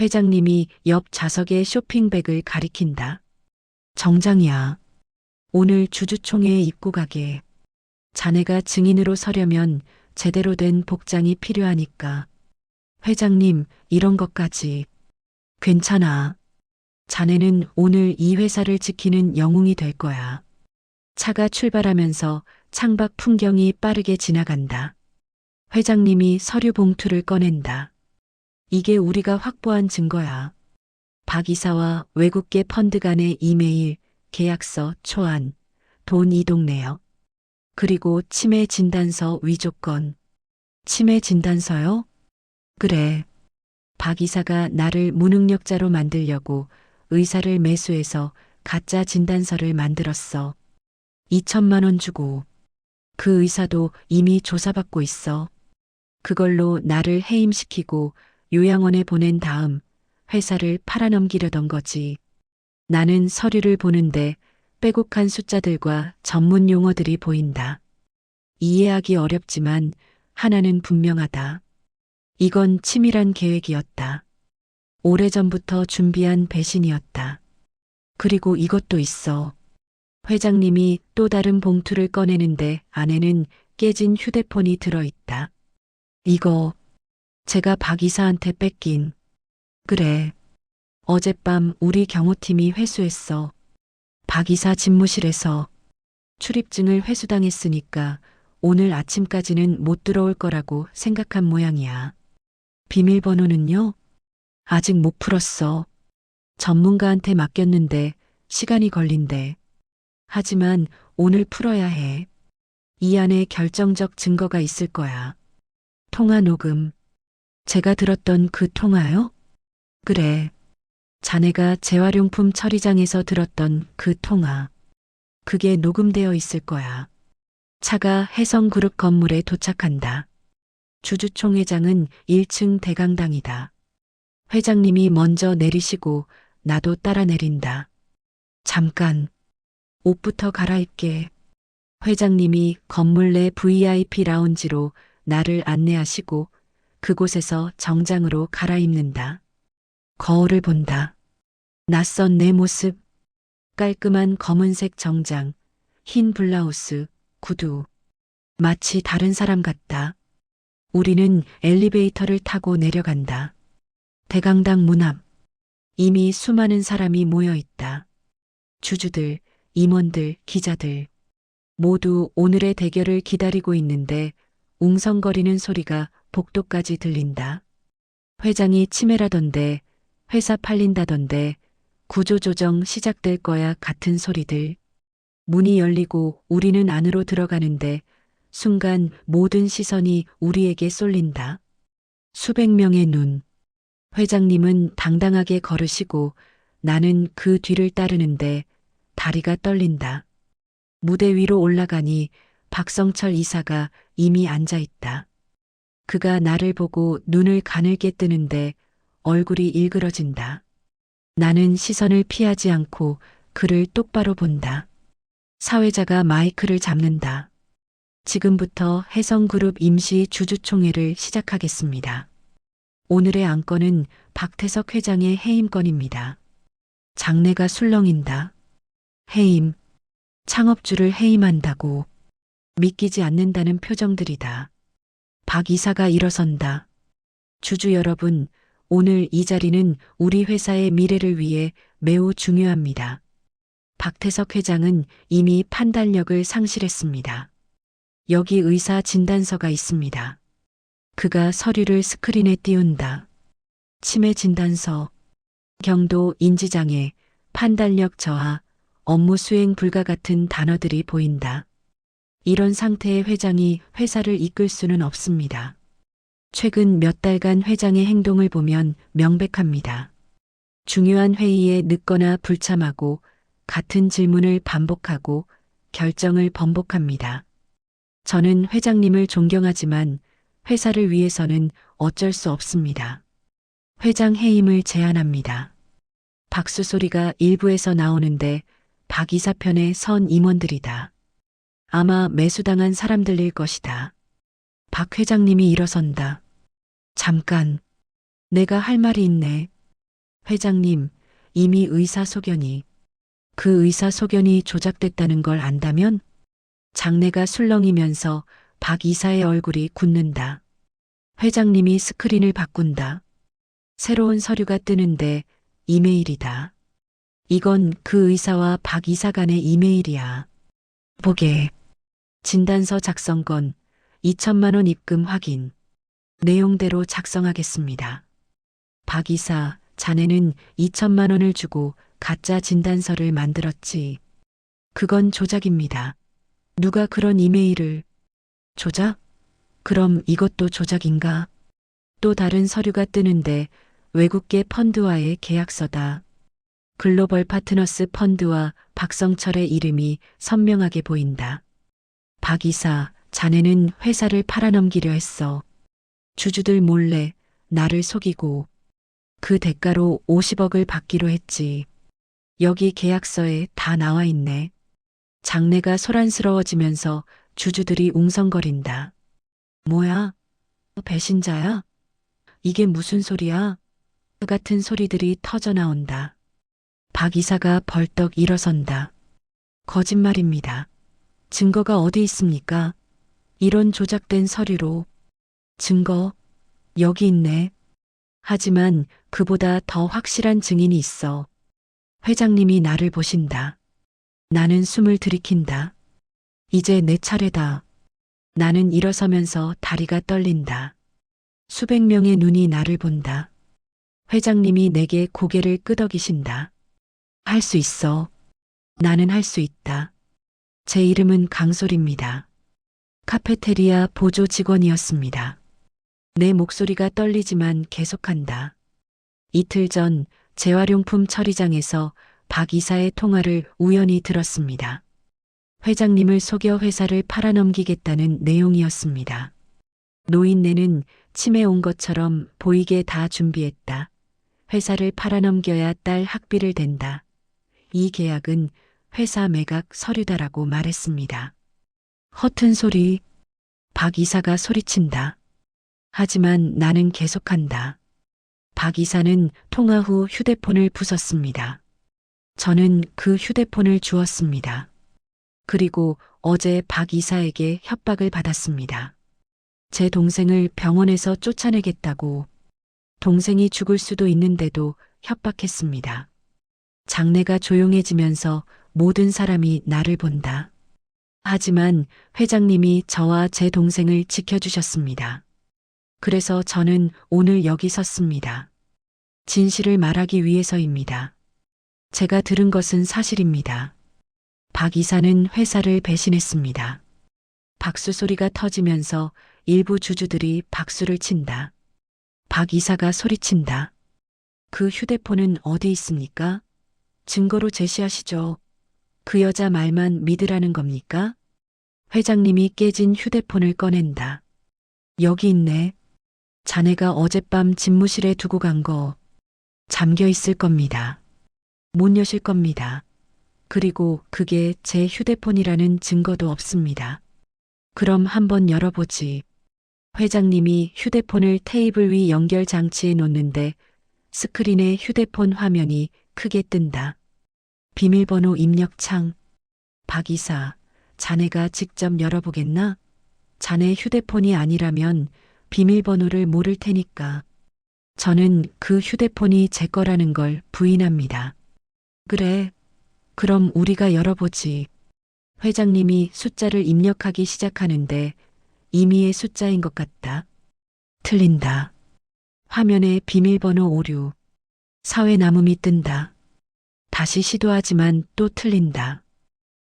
회장님이 옆 좌석에 쇼핑백을 가리킨다. 정장이야. 오늘 주주총회에 입고 가게. 자네가 증인으로 서려면 제대로 된 복장이 필요하니까. 회장님, 이런 것까지. 괜찮아. 자네는 오늘 이 회사를 지키는 영웅이 될 거야. 차가 출발하면서 창밖 풍경이 빠르게 지나간다. 회장님이 서류 봉투를 꺼낸다. 이게 우리가 확보한 증거야. 박 이사와 외국계 펀드 간의 이메일, 계약서, 초안, 돈 이동 내역. 그리고 치매 진단서 위조건. 치매 진단서요? 그래. 박 이사가 나를 무능력자로 만들려고 의사를 매수해서 가짜 진단서를 만들었어. 2천만 원 주고. 그 의사도 이미 조사받고 있어. 그걸로 나를 해임시키고 요양원에 보낸 다음 회사를 팔아넘기려던 거지. 나는 서류를 보는데 빼곡한 숫자들과 전문 용어들이 보인다. 이해하기 어렵지만 하나는 분명하다. 이건 치밀한 계획이었다. 오래전부터 준비한 배신이었다. 그리고 이것도 있어. 회장님이 또 다른 봉투를 꺼내는데 안에는 깨진 휴대폰이 들어있다. 이거 제가 박 이사한테 뺏긴. 그래. 어젯밤 우리 경호팀이 회수했어. 박 이사 집무실에서 출입증을 회수당했으니까 오늘 아침까지는 못 들어올 거라고 생각한 모양이야. 비밀번호는요? 아직 못 풀었어. 전문가한테 맡겼는데 시간이 걸린대. 하지만 오늘 풀어야 해. 이 안에 결정적 증거가 있을 거야. 통화 녹음. 제가 들었던 그 통화요? 그래. 자네가 재활용품 처리장에서 들었던 그 통화. 그게 녹음되어 있을 거야. 차가 해성그룹 건물에 도착한다. 주주총회장은 1층 대강당이다. 회장님이 먼저 내리시고 나도 따라 내린다. 잠깐. 옷부터 갈아입게. 회장님이 건물 내 VIP 라운지로 나를 안내하시고 그곳에서 정장으로 갈아입는다. 거울을 본다. 낯선 내 모습. 깔끔한 검은색 정장, 흰 블라우스, 구두. 마치 다른 사람 같다. 우리는 엘리베이터를 타고 내려간다. 대강당 문 앞. 이미 수많은 사람이 모여 있다. 주주들, 임원들, 기자들. 모두 오늘의 대결을 기다리고 있는데 웅성거리는 소리가 복도까지 들린다. 회장이 치매라던데, 회사 팔린다던데, 구조조정 시작될 거야 같은 소리들. 문이 열리고 우리는 안으로 들어가는데 순간 모든 시선이 우리에게 쏠린다. 수백 명의 눈. 회장님은 당당하게 걸으시고 나는 그 뒤를 따르는데 다리가 떨린다. 무대 위로 올라가니 박성철 이사가 이미 앉아 있다. 그가 나를 보고 눈을 가늘게 뜨는데 얼굴이 일그러진다. 나는 시선을 피하지 않고 그를 똑바로 본다. 사회자가 마이크를 잡는다. 지금부터 해성그룹 임시 주주총회를 시작하겠습니다. 오늘의 안건은 박태석 회장의 해임건입니다. 장내가 술렁인다. 해임. 창업주를 해임한다고. 믿기지 않는다는 표정들이다. 박 이사가 일어선다. 주주 여러분, 오늘 이 자리는 우리 회사의 미래를 위해 매우 중요합니다. 박태석 회장은 이미 판단력을 상실했습니다. 여기 의사 진단서가 있습니다. 그가 서류를 스크린에 띄운다. 치매 진단서, 경도 인지장애, 판단력 저하, 업무 수행 불가 같은 단어들이 보인다. 이런 상태의 회장이 회사를 이끌 수는 없습니다. 최근 몇 달간 회장의 행동을 보면 명백합니다. 중요한 회의에 늦거나 불참하고 같은 질문을 반복하고 결정을 번복합니다. 저는 회장님을 존경하지만 회사를 위해서는 어쩔 수 없습니다. 회장 해임을 제안합니다. 박수 소리가 일부에서 나오는데 박 이사 편에 선 임원들이다. 아마 매수당한 사람들일 것이다. 박 회장님이 일어선다. 잠깐, 내가 할 말이 있네. 회장님, 이미 의사소견이, 그 의사소견이 조작됐다는 걸 안다면? 장내가 술렁이면서 박 이사의 얼굴이 굳는다. 회장님이 스크린을 바꾼다. 새로운 서류가 뜨는데 이메일이다. 이건 그 의사와 박 이사 간의 이메일이야. 보게. 진단서 작성건 2천만 원 입금 확인. 내용대로 작성하겠습니다. 박 이사, 자네는 2천만 원을 주고 가짜 진단서를 만들었지. 그건 조작입니다. 누가 그런 이메일을... 조작? 그럼 이것도 조작인가? 또 다른 서류가 뜨는데 외국계 펀드와의 계약서다. 글로벌 파트너스 펀드와 박성철의 이름이 선명하게 보인다. 박 이사, 자네는 회사를 팔아넘기려 했어. 주주들 몰래 나를 속이고 그 대가로 50억을 받기로 했지. 여기 계약서에 다 나와 있네. 장내가 소란스러워지면서 주주들이 웅성거린다. 뭐야? 배신자야? 이게 무슨 소리야? 같은 소리들이 터져 나온다. 박 이사가 벌떡 일어선다. 거짓말입니다. 증거가 어디 있습니까? 이런 조작된 서류로. 증거, 여기 있네. 하지만 그보다 더 확실한 증인이 있어. 회장님이 나를 보신다. 나는 숨을 들이킨다. 이제 내 차례다. 나는 일어서면서 다리가 떨린다. 수백 명의 눈이 나를 본다. 회장님이 내게 고개를 끄덕이신다. 할 수 있어. 나는 할 수 있다. 제 이름은 강솔입니다. 카페테리아 보조 직원이었습니다. 내 목소리가 떨리지만 계속한다. 이틀 전 재활용품 처리장에서 박 이사의 통화를 우연히 들었습니다. 회장님을 속여 회사를 팔아넘기겠다는 내용이었습니다. 노인네는 치매 온 것처럼 보이게 다 준비했다. 회사를 팔아넘겨야 딸 학비를 댄다. 이 계약은 회사 매각 서류다라고 말했습니다. 허튼 소리. 박 이사가 소리친다. 하지만 나는 계속한다. 박 이사는 통화 후 휴대폰을 부쉈습니다. 저는 그 휴대폰을 주었습니다. 그리고 어제 박 이사에게 협박을 받았습니다. 제 동생을 병원에서 쫓아내겠다고. 동생이 죽을 수도 있는데도 협박했습니다. 장내가 조용해지면서 모든 사람이 나를 본다. 하지만 회장님이 저와 제 동생을 지켜주셨습니다. 그래서 저는 오늘 여기 섰습니다. 진실을 말하기 위해서입니다. 제가 들은 것은 사실입니다. 박 이사는 회사를 배신했습니다. 박수 소리가 터지면서 일부 주주들이 박수를 친다. 박 이사가 소리친다. 그 휴대폰은 어디 있습니까? 증거로 제시하시죠. 그 여자 말만 믿으라는 겁니까? 회장님이 깨진 휴대폰을 꺼낸다. 여기 있네. 자네가 어젯밤 집무실에 두고 간 거 잠겨 있을 겁니다. 못 여실 겁니다. 그리고 그게 제 휴대폰이라는 증거도 없습니다. 그럼 한번 열어보지. 회장님이 휴대폰을 테이블 위 연결 장치에 놓는데 스크린에 휴대폰 화면이 크게 뜬다. 비밀번호 입력창. 박 이사, 자네가 직접 열어보겠나? 자네 휴대폰이 아니라면 비밀번호를 모를 테니까. 저는 그 휴대폰이 제 거라는 걸 부인합니다. 그래. 그럼 우리가 열어보지. 회장님이 숫자를 입력하기 시작하는데 임의의 숫자인 것 같다. 틀린다. 화면에 비밀번호 오류. 사회 남음이 뜬다. 다시 시도하지만 또 틀린다.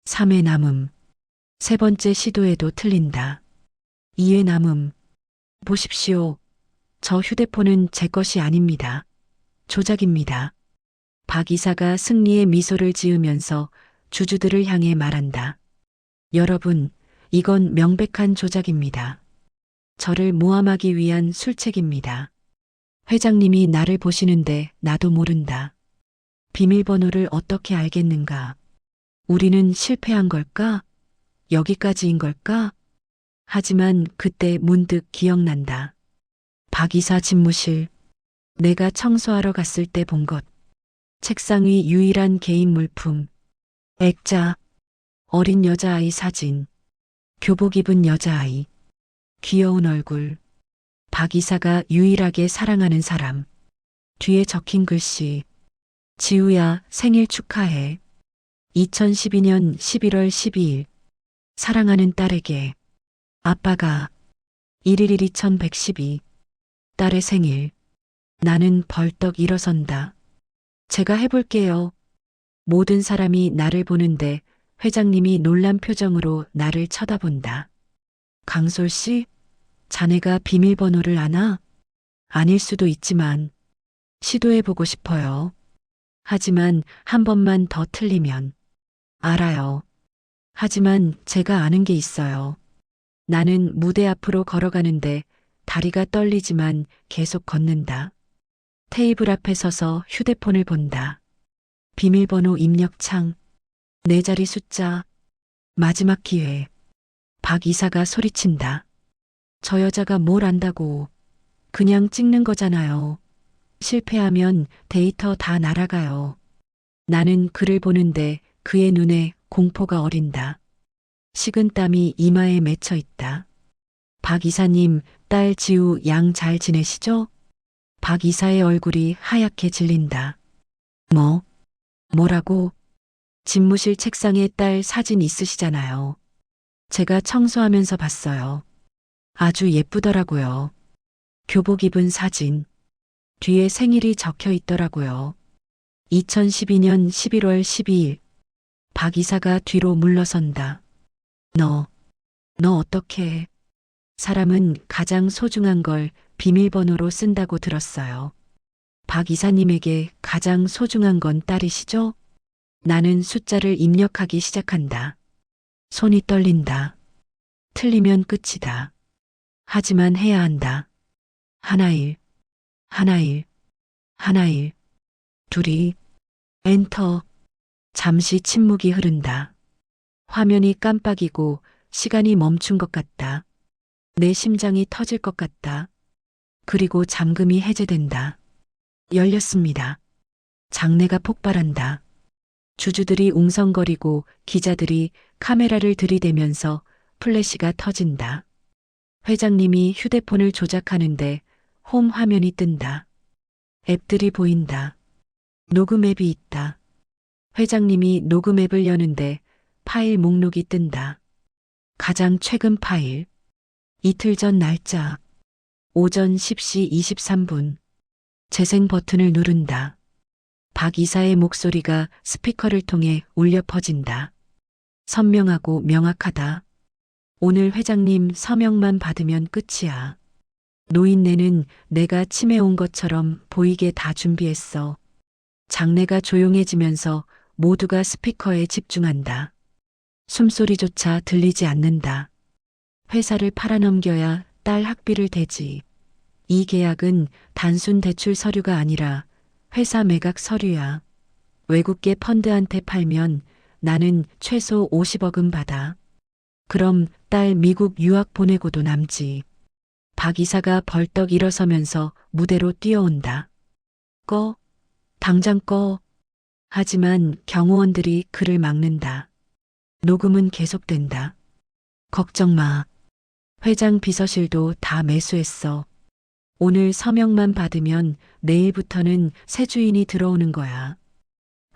3회 남음. 세 번째 시도에도 틀린다. 2회 남음. 보십시오. 저 휴대폰은 제 것이 아닙니다. 조작입니다. 박 이사가 승리의 미소를 지으면서 주주들을 향해 말한다. 여러분, 이건 명백한 조작입니다. 저를 모함하기 위한 술책입니다. 회장님이 나를 보시는데 나도 모른다. 비밀번호를 어떻게 알겠는가? 우리는 실패한 걸까? 여기까지인 걸까? 하지만 그때 문득 기억난다. 박 이사 집무실. 내가 청소하러 갔을 때 본 것. 책상 위 유일한 개인 물품. 액자. 어린 여자아이 사진. 교복 입은 여자아이. 귀여운 얼굴. 박 이사가 유일하게 사랑하는 사람. 뒤에 적힌 글씨. 지우야, 생일 축하해. 2012년 11월 12일. 사랑하는 딸에게. 아빠가 1일 2112. 딸의 생일. 나는 벌떡 일어선다. 제가 해볼게요. 모든 사람이 나를 보는데 회장님이 놀란 표정으로 나를 쳐다본다. 강솔 씨? 자네가 비밀번호를 아나? 아닐 수도 있지만 시도해보고 싶어요. 하지만 한 번만 더 틀리면. 알아요. 하지만 제가 아는 게 있어요. 나는 무대 앞으로 걸어가는데 다리가 떨리지만 계속 걷는다. 테이블 앞에 서서 휴대폰을 본다. 비밀번호 입력창. 네 자리 숫자. 마지막 기회. 박 이사가 소리친다. 저 여자가 뭘 안다고. 그냥 찍는 거잖아요. 실패하면 데이터 다 날아가요. 나는 그를 보는데 그의 눈에 공포가 어린다. 식은땀이 이마에 맺혀 있다. 박 이사님, 딸 지우 양 잘 지내시죠? 박 이사의 얼굴이 하얗게 질린다. 뭐라고? 집무실 책상에 딸 사진 있으시잖아요. 제가 청소하면서 봤어요. 아주 예쁘더라고요. 교복 입은 사진. 뒤에 생일이 적혀 있더라고요. 2012년 11월 12일. 박 이사가 뒤로 물러선다. 너 어떻게 해? 사람은 가장 소중한 걸 비밀번호로 쓴다고 들었어요. 박 이사님에게 가장 소중한 건 딸이시죠? 나는 숫자를 입력하기 시작한다. 손이 떨린다. 틀리면 끝이다. 하지만 해야 한다. 하나일, 하나일, 하나일, 둘이, 엔터. 잠시 침묵이 흐른다. 화면이 깜빡이고 시간이 멈춘 것 같다. 내 심장이 터질 것 같다. 그리고 잠금이 해제된다. 열렸습니다. 장내가 폭발한다. 주주들이 웅성거리고 기자들이 카메라를 들이대면서 플래시가 터진다. 회장님이 휴대폰을 조작하는데 홈 화면이 뜬다. 앱들이 보인다. 녹음 앱이 있다. 회장님이 녹음 앱을 여는데 파일 목록이 뜬다. 가장 최근 파일. 이틀 전 날짜. 오전 10시 23분. 재생 버튼을 누른다. 박 이사의 목소리가 스피커를 통해 울려 퍼진다. 선명하고 명확하다. 오늘 회장님 서명만 받으면 끝이야. 노인네는 내가 치매 온 것처럼 보이게 다 준비했어. 장내가 조용해지면서 모두가 스피커에 집중한다. 숨소리조차 들리지 않는다. 회사를 팔아넘겨야 딸 학비를 대지. 이 계약은 단순 대출 서류가 아니라 회사 매각 서류야. 외국계 펀드한테 팔면 나는 최소 50억은 받아. 그럼 딸 미국 유학 보내고도 남지. 박 이사가 벌떡 일어서면서 무대로 뛰어온다. 꺼. 당장 꺼. 하지만 경호원들이 그를 막는다. 녹음은 계속된다. 걱정 마. 회장 비서실도 다 매수했어. 오늘 서명만 받으면 내일부터는 새 주인이 들어오는 거야.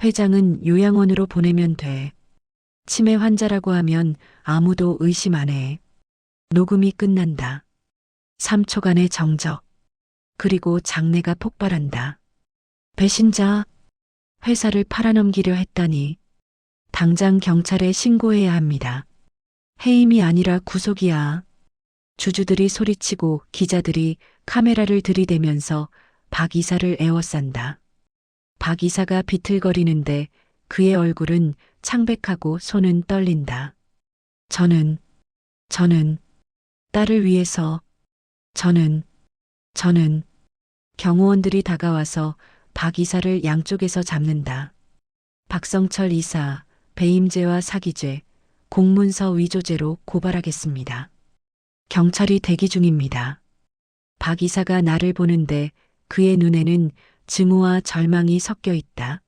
회장은 요양원으로 보내면 돼. 치매 환자라고 하면 아무도 의심 안 해. 녹음이 끝난다. 3초간의 정적. 그리고 장내가 폭발한다. 배신자. 회사를 팔아넘기려 했다니. 당장 경찰에 신고해야 합니다. 해임이 아니라 구속이야. 주주들이 소리치고 기자들이 카메라를 들이대면서 박 이사를 에워싼다. 박 이사가 비틀거리는데 그의 얼굴은 창백하고 손은 떨린다. 저는 딸을 위해서, 저는 경호원들이 다가와서 박 이사를 양쪽에서 잡는다. 박성철 이사, 배임죄와 사기죄, 공문서 위조죄로 고발하겠습니다. 경찰이 대기 중입니다. 박 이사가 나를 보는데 그의 눈에는 증오와 절망이 섞여 있다.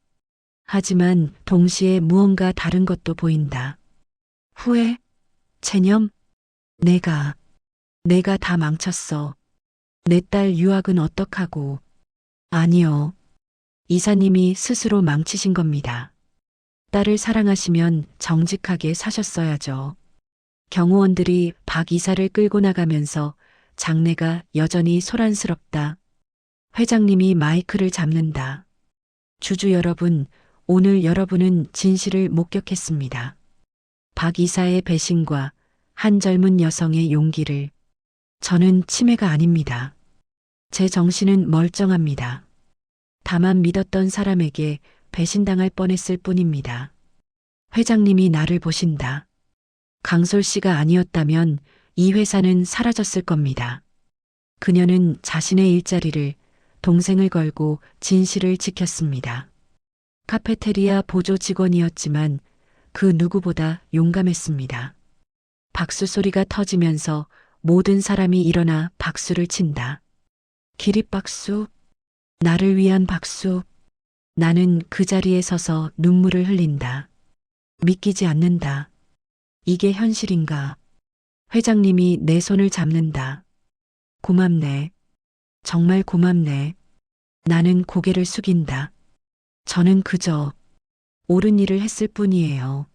하지만 동시에 무언가 다른 것도 보인다. 후회? 체념? 내가 다 망쳤어. 내 딸 유학은 어떡하고. 아니요. 이사님이 스스로 망치신 겁니다. 딸을 사랑하시면 정직하게 사셨어야죠. 경호원들이 박 이사를 끌고 나가면서 장내가 여전히 소란스럽다. 회장님이 마이크를 잡는다. 주주 여러분, 오늘 여러분은 진실을 목격했습니다. 박 이사의 배신과 한 젊은 여성의 용기를. 저는 치매가 아닙니다. 제 정신은 멀쩡합니다. 다만 믿었던 사람에게 배신당할 뻔했을 뿐입니다. 회장님이 나를 보신다. 강솔 씨가 아니었다면 이 회사는 사라졌을 겁니다. 그녀는 자신의 일자리를, 동생을 걸고 진실을 지켰습니다. 카페테리아 보조 직원이었지만 그 누구보다 용감했습니다. 박수 소리가 터지면서 모든 사람이 일어나 박수를 친다. 기립박수, 나를 위한 박수. 나는 그 자리에 서서 눈물을 흘린다. 믿기지 않는다. 이게 현실인가? 회장님이 내 손을 잡는다. 고맙네. 정말 고맙네. 나는 고개를 숙인다. 저는 그저 옳은 일을 했을 뿐이에요.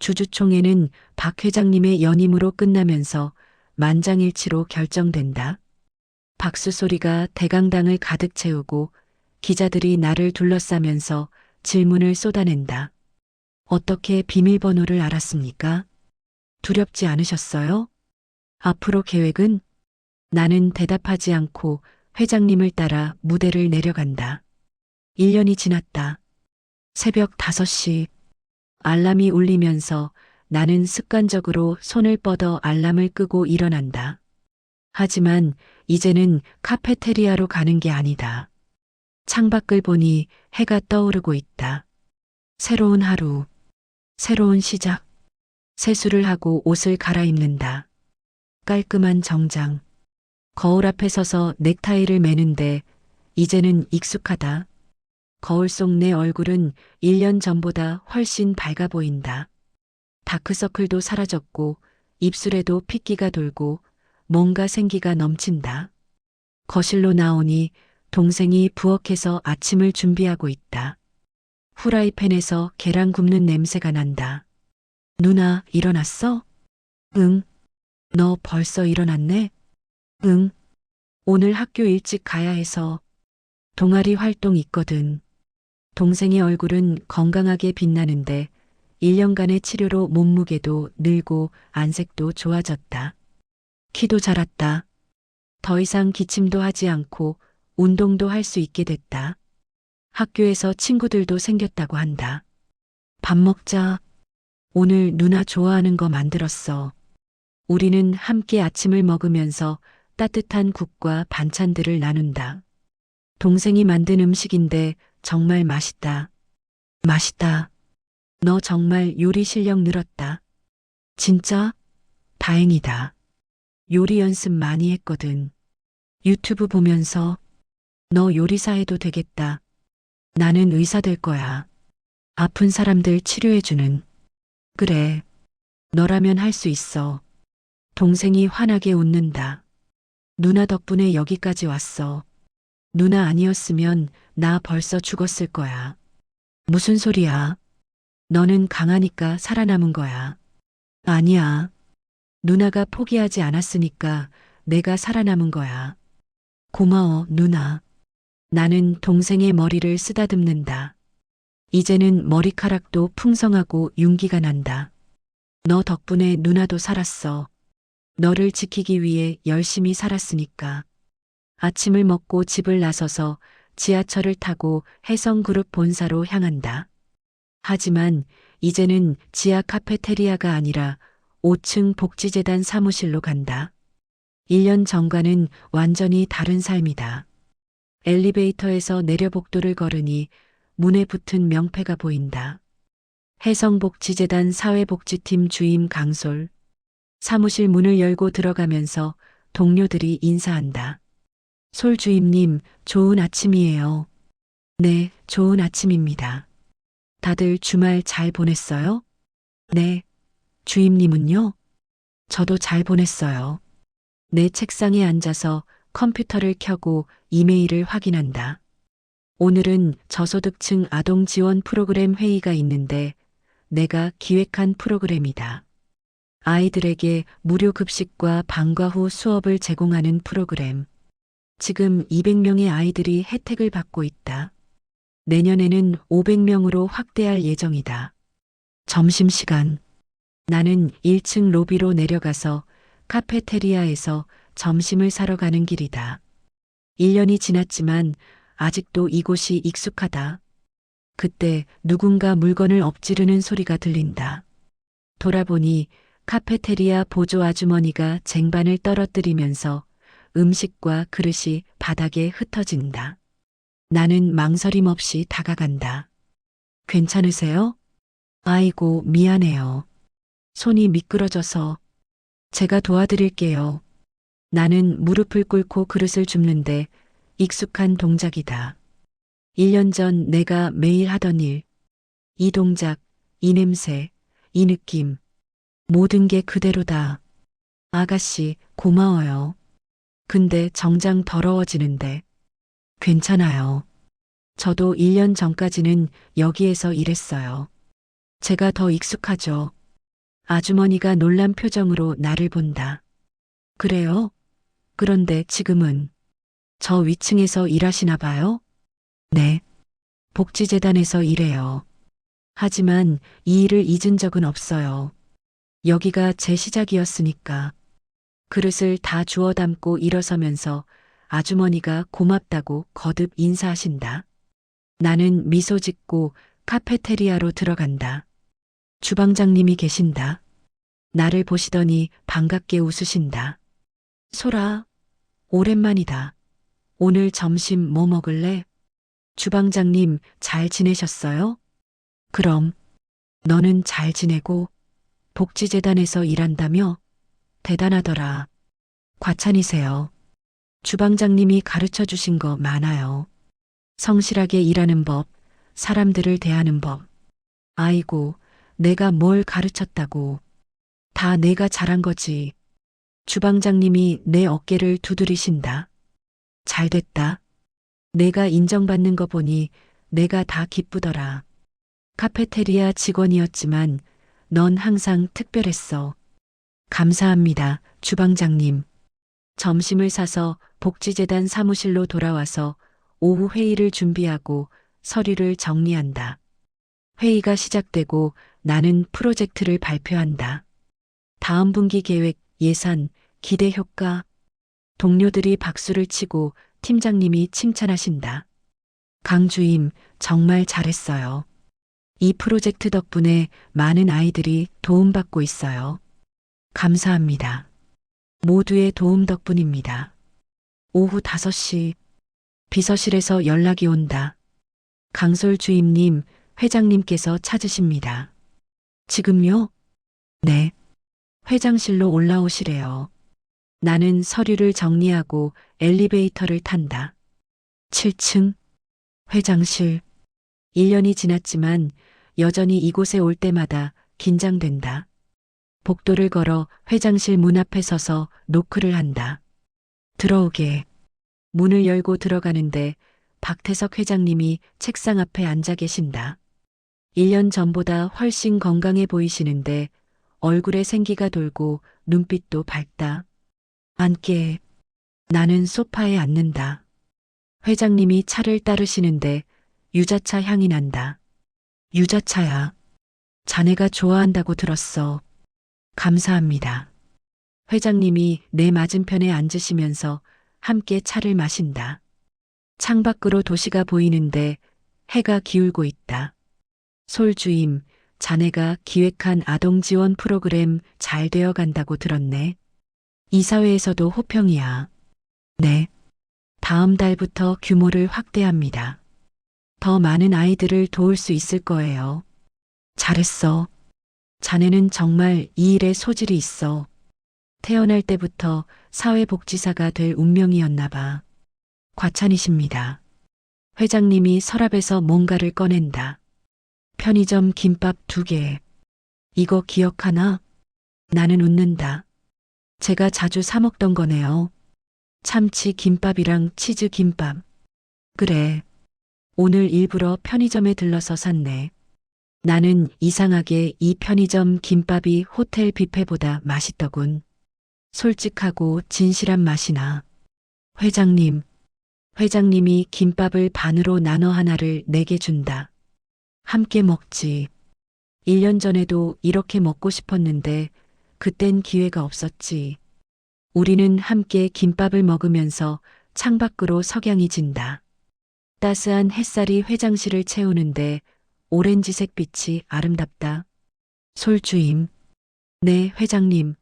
주주총회는 박 회장님의 연임으로 끝나면서 만장일치로 결정된다. 박수 소리가 대강당을 가득 채우고 기자들이 나를 둘러싸면서 질문을 쏟아낸다. 어떻게 비밀번호를 알았습니까? 두렵지 않으셨어요? 앞으로 계획은? 나는 대답하지 않고 회장님을 따라 무대를 내려간다. 1년이 지났다. 새벽 5시. 알람이 울리면서 나는 습관적으로 손을 뻗어 알람을 끄고 일어난다. 하지만 이제는 카페테리아로 가는 게 아니다. 창밖을 보니 해가 떠오르고 있다. 새로운 하루, 새로운 시작. 세수를 하고 옷을 갈아입는다. 깔끔한 정장. 거울 앞에 서서 넥타이를 매는데 이제는 익숙하다. 거울 속 내 얼굴은 1년 전보다 훨씬 밝아 보인다. 다크서클도 사라졌고 입술에도 핏기가 돌고 뭔가 생기가 넘친다. 거실로 나오니 동생이 부엌에서 아침을 준비하고 있다. 후라이팬에서 계란 굽는 냄새가 난다. 누나, 일어났어? 응. 너 벌써 일어났네? 응. 오늘 학교 일찍 가야 해서. 동아리 활동 있거든. 동생의 얼굴은 건강하게 빛나는데 1년간의 치료로 몸무게도 늘고 안색도 좋아졌다. 키도 자랐다. 더 이상 기침도 하지 않고 운동도 할 수 있게 됐다. 학교에서 친구들도 생겼다고 한다. 밥 먹자. 오늘 누나 좋아하는 거 만들었어. 우리는 함께 아침을 먹으면서 따뜻한 국과 반찬들을 나눈다. 동생이 만든 음식인데 정말 맛있다. 맛있다. 너 정말 요리 실력 늘었다. 진짜? 다행이다. 요리 연습 많이 했거든. 유튜브 보면서 너 요리사 해도 되겠다. 나는 의사 될 거야. 아픈 사람들 치료해주는. 그래. 너라면 할 수 있어. 동생이 환하게 웃는다. 누나 덕분에 여기까지 왔어. 누나 아니었으면 나 벌써 죽었을 거야. 무슨 소리야? 너는 강하니까 살아남은 거야. 아니야. 누나가 포기하지 않았으니까 내가 살아남은 거야. 고마워, 누나. 나는 동생의 머리를 쓰다듬는다. 이제는 머리카락도 풍성하고 윤기가 난다. 너 덕분에 누나도 살았어. 너를 지키기 위해 열심히 살았으니까. 아침을 먹고 집을 나서서 지하철을 타고 혜성그룹 본사로 향한다. 하지만 이제는 지하 카페테리아가 아니라 5층 복지재단 사무실로 간다. 1년 전과는 완전히 다른 삶이다. 엘리베이터에서 내려 복도를 걸으니 문에 붙은 명패가 보인다. 혜성복지재단 사회복지팀 주임 강솔. 사무실 문을 열고 들어가면서 동료들이 인사한다. 솔 주임님, 좋은 아침이에요. 네, 좋은 아침입니다. 다들 주말 잘 보냈어요? 네. 주임님은요? 저도 잘 보냈어요. 내 책상에 앉아서 컴퓨터를 켜고 이메일을 확인한다. 오늘은 저소득층 아동 지원 프로그램 회의가 있는데 내가 기획한 프로그램이다. 아이들에게 무료 급식과 방과 후 수업을 제공하는 프로그램. 지금 200명의 아이들이 혜택을 받고 있다. 내년에는 500명으로 확대할 예정이다. 점심시간. 나는 1층 로비로 내려가서 카페테리아에서 점심을 사러 가는 길이다. 1년이 지났지만 아직도 이곳이 익숙하다. 그때 누군가 물건을 엎지르는 소리가 들린다. 돌아보니 카페테리아 보조 아주머니가 쟁반을 떨어뜨리면서 음식과 그릇이 바닥에 흩어진다. 나는 망설임 없이 다가간다. 괜찮으세요? 아이고, 미안해요. 손이 미끄러져서. 제가 도와드릴게요. 나는 무릎을 꿇고 그릇을 줍는데 익숙한 동작이다. 1년 전 내가 매일 하던 일. 이 동작, 이 냄새, 이 느낌. 모든 게 그대로다. 아가씨, 고마워요. 근데 정장 더러워지는데. 괜찮아요. 저도 1년 전까지는 여기에서 일했어요. 제가 더 익숙하죠. 아주머니가 놀란 표정으로 나를 본다. 그래요? 그런데 지금은 저 위층에서 일하시나 봐요? 네. 복지재단에서 일해요. 하지만 이 일을 잊은 적은 없어요. 여기가 제 시작이었으니까. 그릇을 다 주워 담고 일어서면서 아주머니가 고맙다고 거듭 인사하신다. 나는 미소 짓고 카페테리아로 들어간다. 주방장님이 계신다. 나를 보시더니 반갑게 웃으신다. 소라, 오랜만이다. 오늘 점심 뭐 먹을래? 주방장님, 잘 지내셨어요? 그럼, 너는 잘 지내고 복지재단에서 일한다며? 대단하더라. 과찬이세요. 주방장님이 가르쳐 주신 거 많아요. 성실하게 일하는 법, 사람들을 대하는 법. 아이고, 내가 뭘 가르쳤다고. 다 내가 잘한 거지. 주방장님이 내 어깨를 두드리신다. 잘 됐다. 내가 인정받는 거 보니 내가 다 기쁘더라. 카페테리아 직원이었지만 넌 항상 특별했어. 감사합니다, 주방장님. 점심을 사서 복지재단 사무실로 돌아와서 오후 회의를 준비하고 서류를 정리한다. 회의가 시작되고 나는 프로젝트를 발표한다. 다음 분기 계획, 예산, 기대 효과. 동료들이 박수를 치고 팀장님이 칭찬하신다. 강주임, 정말 잘했어요. 이 프로젝트 덕분에 많은 아이들이 도움받고 있어요. 감사합니다. 모두의 도움 덕분입니다. 오후 5시, 비서실에서 연락이 온다. 강솔 주임님, 회장님께서 찾으십니다. 지금요? 네. 회장실로 올라오시래요. 나는 서류를 정리하고 엘리베이터를 탄다. 7층, 회장실. 1년이 지났지만 여전히 이곳에 올 때마다 긴장된다. 복도를 걸어 회장실 문 앞에 서서 노크를 한다. 들어오게. 문을 열고 들어가는데 박태석 회장님이 책상 앞에 앉아 계신다. 1년 전보다 훨씬 건강해 보이시는데 얼굴에 생기가 돌고 눈빛도 밝다. 앉게. 나는 소파에 앉는다. 회장님이 차를 따르시는데 유자차 향이 난다. 유자차야. 자네가 좋아한다고 들었어. 감사합니다. 회장님이 내 맞은편에 앉으시면서 함께 차를 마신다. 창밖으로 도시가 보이는데 해가 기울고 있다. 솔주임, 자네가 기획한 아동 지원 프로그램 잘 되어 간다고 들었네. 이사회에서도 호평이야. 네. 다음 달부터 규모를 확대합니다. 더 많은 아이들을 도울 수 있을 거예요. 잘했어. 자네는 정말 이 일에 소질이 있어. 태어날 때부터 사회복지사가 될 운명이었나 봐. 과찬이십니다. 회장님이 서랍에서 뭔가를 꺼낸다. 편의점 김밥 2개. 이거 기억하나? 나는 웃는다. 제가 자주 사 먹던 거네요. 참치 김밥이랑 치즈 김밥. 그래. 오늘 일부러 편의점에 들러서 샀네. 나는 이상하게 이 편의점 김밥이 호텔 뷔페보다 맛있더군. 솔직하고 진실한 맛이 나. 회장님이 김밥을 반으로 나눠 하나를 내게 준다. 함께 먹지. 1년 전에도 이렇게 먹고 싶었는데 그땐 기회가 없었지. 우리는 함께 김밥을 먹으면서 창밖으로 석양이 진다. 따스한 햇살이 회장실을 채우는데 오렌지색 빛이 아름답다. 솔주임. 네, 회장님.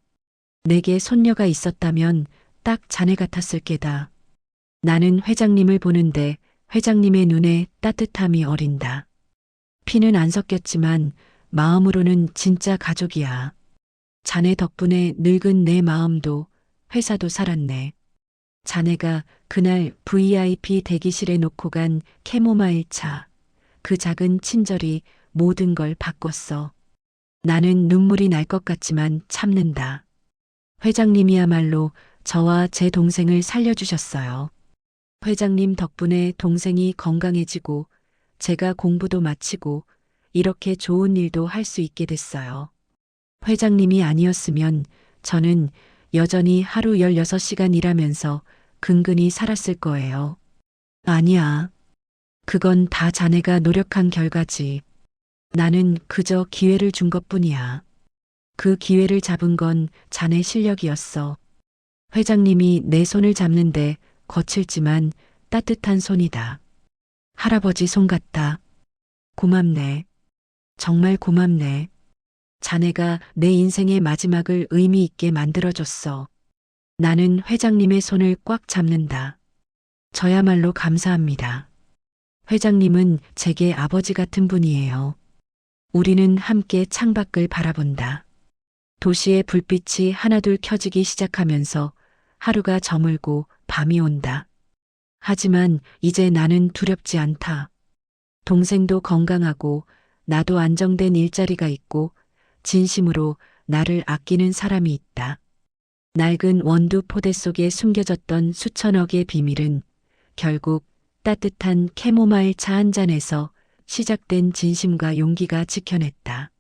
내게 손녀가 있었다면 딱 자네 같았을 게다. 나는 회장님을 보는데 회장님의 눈에 따뜻함이 어린다. 피는 안 섞였지만 마음으로는 진짜 가족이야. 자네 덕분에 늙은 내 마음도 회사도 살았네. 자네가 그날 VIP 대기실에 놓고 간 캐모마일 차, 그 작은 친절이 모든 걸 바꿨어. 나는 눈물이 날 것 같지만 참는다. 회장님이야말로 저와 제 동생을 살려주셨어요. 회장님 덕분에 동생이 건강해지고 제가 공부도 마치고 이렇게 좋은 일도 할 수 있게 됐어요. 회장님이 아니었으면 저는 여전히 하루 16시간 일하면서 근근히 살았을 거예요. 아니야. 그건 다 자네가 노력한 결과지. 나는 그저 기회를 준 것뿐이야. 그 기회를 잡은 건 자네 실력이었어. 회장님이 내 손을 잡는데 거칠지만 따뜻한 손이다. 할아버지 손 같다. 고맙네. 정말 고맙네. 자네가 내 인생의 마지막을 의미 있게 만들어줬어. 나는 회장님의 손을 꽉 잡는다. 저야말로 감사합니다. 회장님은 제게 아버지 같은 분이에요. 우리는 함께 창밖을 바라본다. 도시의 불빛이 하나둘 켜지기 시작하면서 하루가 저물고 밤이 온다. 하지만 이제 나는 두렵지 않다. 동생도 건강하고 나도 안정된 일자리가 있고 진심으로 나를 아끼는 사람이 있다. 낡은 원두 포대 속에 숨겨졌던 수천억의 비밀은 결국 따뜻한 캐모마일 차 한 잔에서 시작된 진심과 용기가 지켜냈다.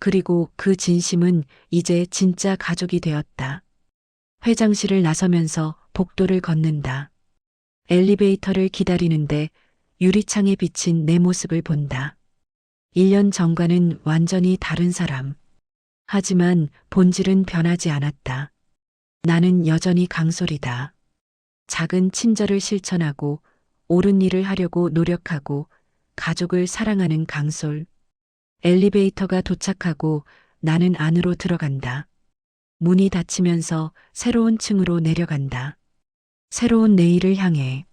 그리고 그 진심은 이제 진짜 가족이 되었다. 회장실을 나서면서 복도를 걷는다. 엘리베이터를 기다리는데 유리창에 비친 내 모습을 본다. 1년 전과는 완전히 다른 사람. 하지만 본질은 변하지 않았다. 나는 여전히 강솔이다. 작은 친절을 실천하고 옳은 일을 하려고 노력하고 가족을 사랑하는 강솔. 엘리베이터가 도착하고 나는 안으로 들어간다. 문이 닫히면서 새로운 층으로 내려간다. 새로운 내일을 향해.